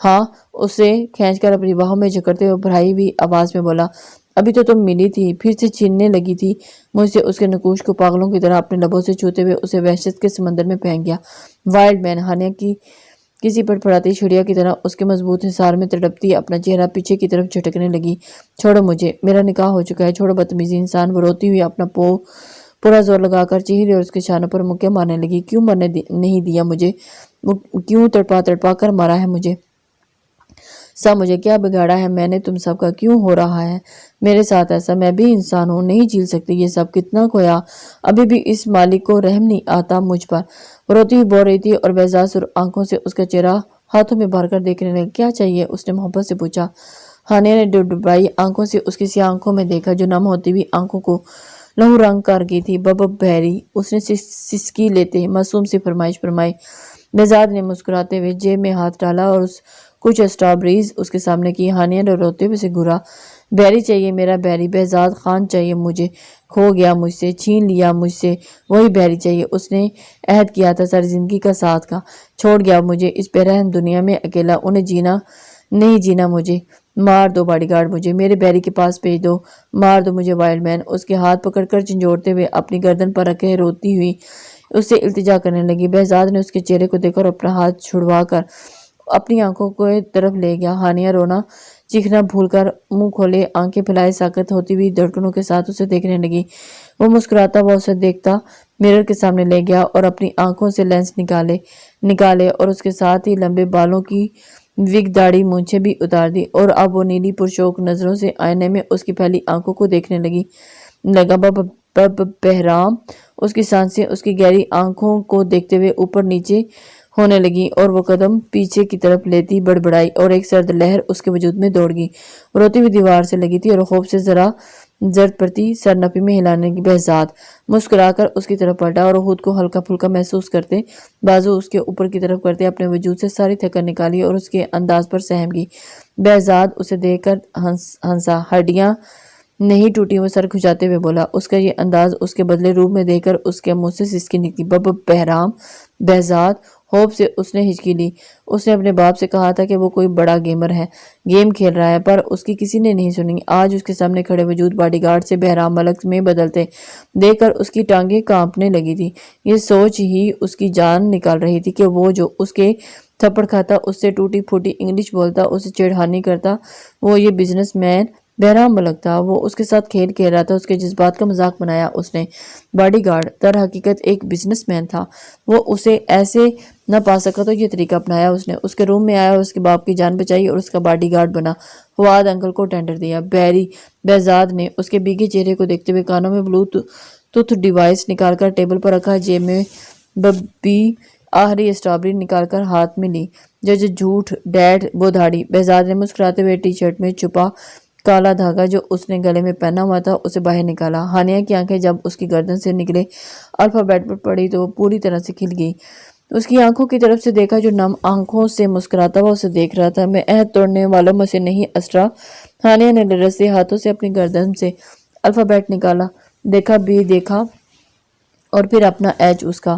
ہاں، اسے کھینچ کر اپنی باہوں میں جکڑتے ہوئے بھرائی ہوئی آواز میں بولا، ابھی تو تم ملی تھی، پھر سے چھیننے لگی تھی مجھ سے۔ اس کے نقوش کو پاگلوں کی طرح اپنے لبوں سے چھوتے ہوئے اسے وحشت کے سمندر میں پھینک گیا۔ وائلڈ مین، ہانیہ کی کسی پر پڑاتی چھڑیا کی طرح اس کے مضبوط حصار میں تڑپتی اپنا چہرہ پیچھے کی طرف جھٹکنے لگی۔ چھوڑو مجھے، میرا نکاح ہو چکا ہے، چھوڑو بدتمیزی انسان۔ وہ روتی ہوئی اپنا پورا زور لگا کر چہرے اور اس کے شانوں پر مکے مارنے لگی۔ کیوں مرنے نہیں دیا مجھے؟ کیوں تڑپا تڑپا کر مارا ہے مجھے؟ سب مجھے کیا بگاڑا ہے میں نے تم سب کا؟ کیوں ہو رہا ہے میرے ساتھ ایسا؟ میں بھی انسان ہوں، نہیں جھیل سکتی یہ سب؟ کتنا کھویا، ابھی بھی اس مالک کو رحم نہیں آتا مجھ پر۔ وہ روتی ہوئی بول رہی تھی اور بہزاد سرخ آنکھوں سے اس کا چہرہ ہاتھوں میں بھر کر دیکھنے لگا۔ کیا چاہیے؟ اس نے محبت سے پوچھا۔ ہانیہ نے ڈبڈبائی آنکھوں سے اس کی سیاہ آنکھوں میں دیکھا جو نم ہوتی ہوئی آنکھوں کو لہو رنگ کر گئی تھی۔ بب بہری، اس نے سسکی لیتے معصوم سی فرمائش فرمائی۔ بہزاد نے مسکراتے ہوئے جیب میں ہاتھ ڈالا اور کچھ اسٹرابریز اس کے سامنے کی۔ ہانیہ نے روتے ہوئے سے گھورا، بہری چاہیے میرا بہری، بہزاد خان چاہیے مجھے، کھو گیا مجھ سے، چھین لیا مجھ سے، وہی بہری چاہیے۔ اس نے عہد کیا تھا ساری زندگی کا ساتھ کا، چھوڑ گیا مجھے اس بے رحم دنیا میں اکیلا۔ انہیں جینا نہیں جینا مجھے۔ مار دو باڈی گارڈ، مجھے میرے بہری کے پاس بھیج دو، مار دو مجھے وائلڈ مین۔ اس کے ہاتھ پکڑ کر جھنجھوڑتے ہوئے اپنی گردن پر رکھے روتی ہوئی اس سے التجا کرنے لگی۔ بہزاد نے اس کے چہرے کو دیکھا اور اپنا ہاتھ چھڑوا کر اپنی آنکھوں کو طرف لے گیا۔ ہانیہ رونا چیخنا بھول کر منہ کھولے آنکھیں پھیلائے ساکت ہوتی ہوئی دھڑکنوں کے ساتھ اسے دیکھنے لگی۔ وہ مسکراتا ہوا اسے دیکھتا مرر کے سامنے لے گیا اور اپنی آنکھوں سے لینس نکالے اور اس کے ساتھ ہی لمبے بالوں کی وگ داڑھی مونچھیں بھی اتار دی، اور اب وہ نیلی پرشوق نظروں سے آئینے میں اس کی پھیلی آنکھوں کو دیکھنے لگا۔ بہرام، اس کی سانسیں اس کی گہری آنکھوں کو دیکھتے ہوئے اوپر نیچے ہونے لگی اور وہ قدم پیچھے کی طرف لیتی بڑبڑائی اور ایک سرد لہر اس کے وجود میں دوڑ گئی۔ روتی ہوئی دیوار سے لگی تھی اور خوف سے ذرا زرد پڑتی سرنپی میں ہلانے لگی۔ بہزاد مسکرا کر اس کی طرف پلٹا اور خود کو ہلکا پھلکا محسوس کرتے بازو اس کے اوپر کی طرف کرتے اپنے وجود سے ساری تھکن نکالی اور اس کے انداز پر سہم گئی۔ بہزاد اسے دیکھ کر ہنسا۔ ہڈیاں نہیں ٹوٹی، وہ سر کھجاتے ہوئے بولا۔ اس کا یہ انداز اس کے بدلے روپ میں دیکھ کر اس کے منہ سے سسکی نکلی۔ بہرام، بہزاد، ہوپ سے اس نے ہچکی لی۔ اس نے اپنے باپ سے کہا تھا کہ وہ کوئی بڑا گیمر ہے، گیم کھیل رہا ہے، پر اس کی کسی نے نہیں سنی۔ آج اس کے سامنے کھڑے وجود باڈی گارڈ سے بہرام ملک میں بدلتے دیکھ کر اس کی ٹانگیں کانپنے لگی تھی۔ یہ سوچ ہی اس کی جان نکال رہی تھی کہ وہ جو اس کے تھپڑ کھاتا، اس سے ٹوٹی پھوٹی انگلش بولتا، اسے چھیڑخانی کرتا، وہ یہ بزنس مین بہرام ملک تھا۔ وہ اس کے ساتھ کھیل کھیل رہا تھا، اس کے جذبات کا مذاق بنایا اس نے۔ باڈی گارڈ در حقیقت ایک بزنس مین تھا۔ وہ اسے ایسے نہ پا سکا تو یہ طریقہ اپنایا اس نے۔ اس کے روم میں آیا اور اس کے باپ کی جان بچائی اور اس کا باڈی گارڈ بنا۔ فواد انکل کو ٹینڈر دیا۔ بہزاد نے اس کے بھیگے چہرے کو دیکھتے ہوئے کانوں میں بلوٹوتھ ڈیوائس نکال کر ٹیبل پر رکھا، جیب میں ببی آخری اسٹرابری نکال کر ہاتھ میں لی۔ جھوٹ ڈیڈ، وہ دھاڑی۔ بہزاد نے مسکراتے ہوئے ٹی شرٹ میں چھپا کالا دھاگا جو اس نے گلے میں پہنا ہوا تھا اسے باہر نکالا۔ ہانیہ کی آنکھیں جب اس کی گردن سے نکلے الفابیٹ پر پڑی تو وہ پوری طرح سے کھل گئی۔ اس کی آنکھوں کی طرف سے دیکھا جو نم آنکھوں سے مسکراتا ہوا اسے دیکھ رہا تھا۔ میں عہد توڑنے والوں میں سے نہیں اسٹرا۔ ہانیہ نے لرزتے ہاتھوں سے اپنی گردن سے الفابیٹ نکالا، دیکھا بھی دیکھا اور پھر اپنا ایچ اس کا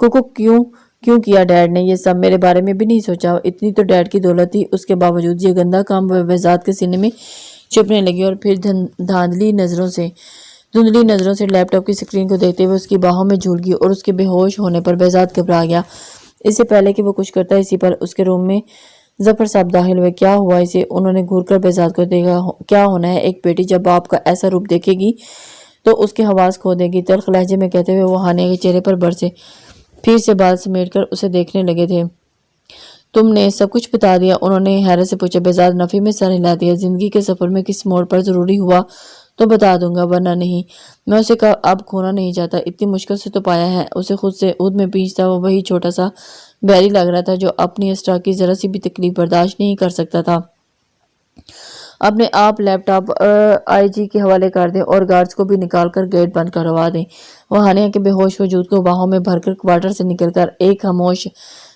کوکو کیوں کیا ڈیڈ نے یہ سب؟ میرے بارے میں بھی نہیں سوچا؟ اتنی تو ڈیڈ کی دولت تھی، اس کے باوجود یہ گندا کام وہ بہزاد کے سینے میں چھپنے لگی، اور پھر دھاندلی نظروں سے لیپ ٹاپ کی اسکرین کو دیکھتے ہوئے اس کی باہوں میں جھول گئی، اور اس کے بے ہوش ہونے پر بہزاد گھبرا گیا۔ اس سے پہلے کہ وہ کچھ کرتا، اسی پر اس کے روم میں ظفر صاحب داخل ہوئے۔ کیا ہوا اسے؟ انہوں نے گھور کر بہزاد کو دیکھا۔ کیا ہونا ہے؟ ایک بیٹی جب باپ کا ایسا روپ دیکھے گی تو اس کے حواس کھو دے گی، تلخ لہجے میں کہتے ہوئے وہ ہانیہ کے چہرے پر برسے، پھر سے بال سمیٹ کر اسے دیکھنے لگے تھے۔ تم نے سب کچھ بتا دیا؟ انہوں نے حیرت سے پوچھا۔ بہزاد نفی میں سر ہلا دیا۔ زندگی کے سفر میں کس موڑ پر ضروری ہوا تو بتا دوں گا، ورنہ نہیں۔ میں اسے اب کھونا نہیں چاہتا، اتنی مشکل سے تو پایا ہے اسے، خود میں پیچھتا وہ وہی چھوٹا سا بیری لگ رہا تھا جو اپنی اسرا کی ذرا سی بھی تکلیف برداشت نہیں کر سکتا تھا۔ اپنے آپ لیپ ٹاپ آئی جی کے حوالے کر دیں اور گارڈز کو بھی نکال کر گیٹ بند کروا دیں۔ وہ ہانیہ کے بے ہوش وجود کو باہوں میں بھر کر کوارٹر سے نکل کر ایک خاموش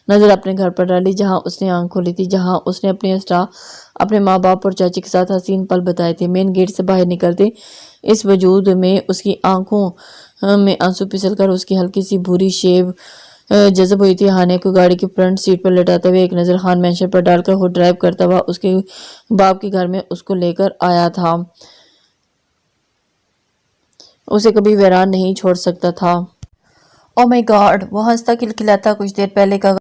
نظر اپنے گھر پر ڈالی، جہاں اس نے آنکھ کھولی تھی، جہاں اس نے اپنی اسرا، اپنے ماں باپ اور چاچی کے ساتھ حسین پل بتائے تھے۔ مین گیٹ سے باہر نکلتے اس وجود میں اس کی آنکھوں میں آنسو پھسل کر اس کی ہلکی سی بھوری شیو جذب ہوئی تھی۔ ہانیہ کو گاڑی کی فرنٹ سیٹ پر لٹاتے ہوئے ایک نظر خان مینشن پر ڈال کر خود ڈرائیو کرتا ہوا اس کے باپ کے گھر میں اس کو لے کر آیا تھا۔ اسے کبھی ویران نہیں چھوڑ سکتا تھا۔ او مائی گاڈ! وہ ہنستا کھلکھلاتا کچھ دیر پہلے کا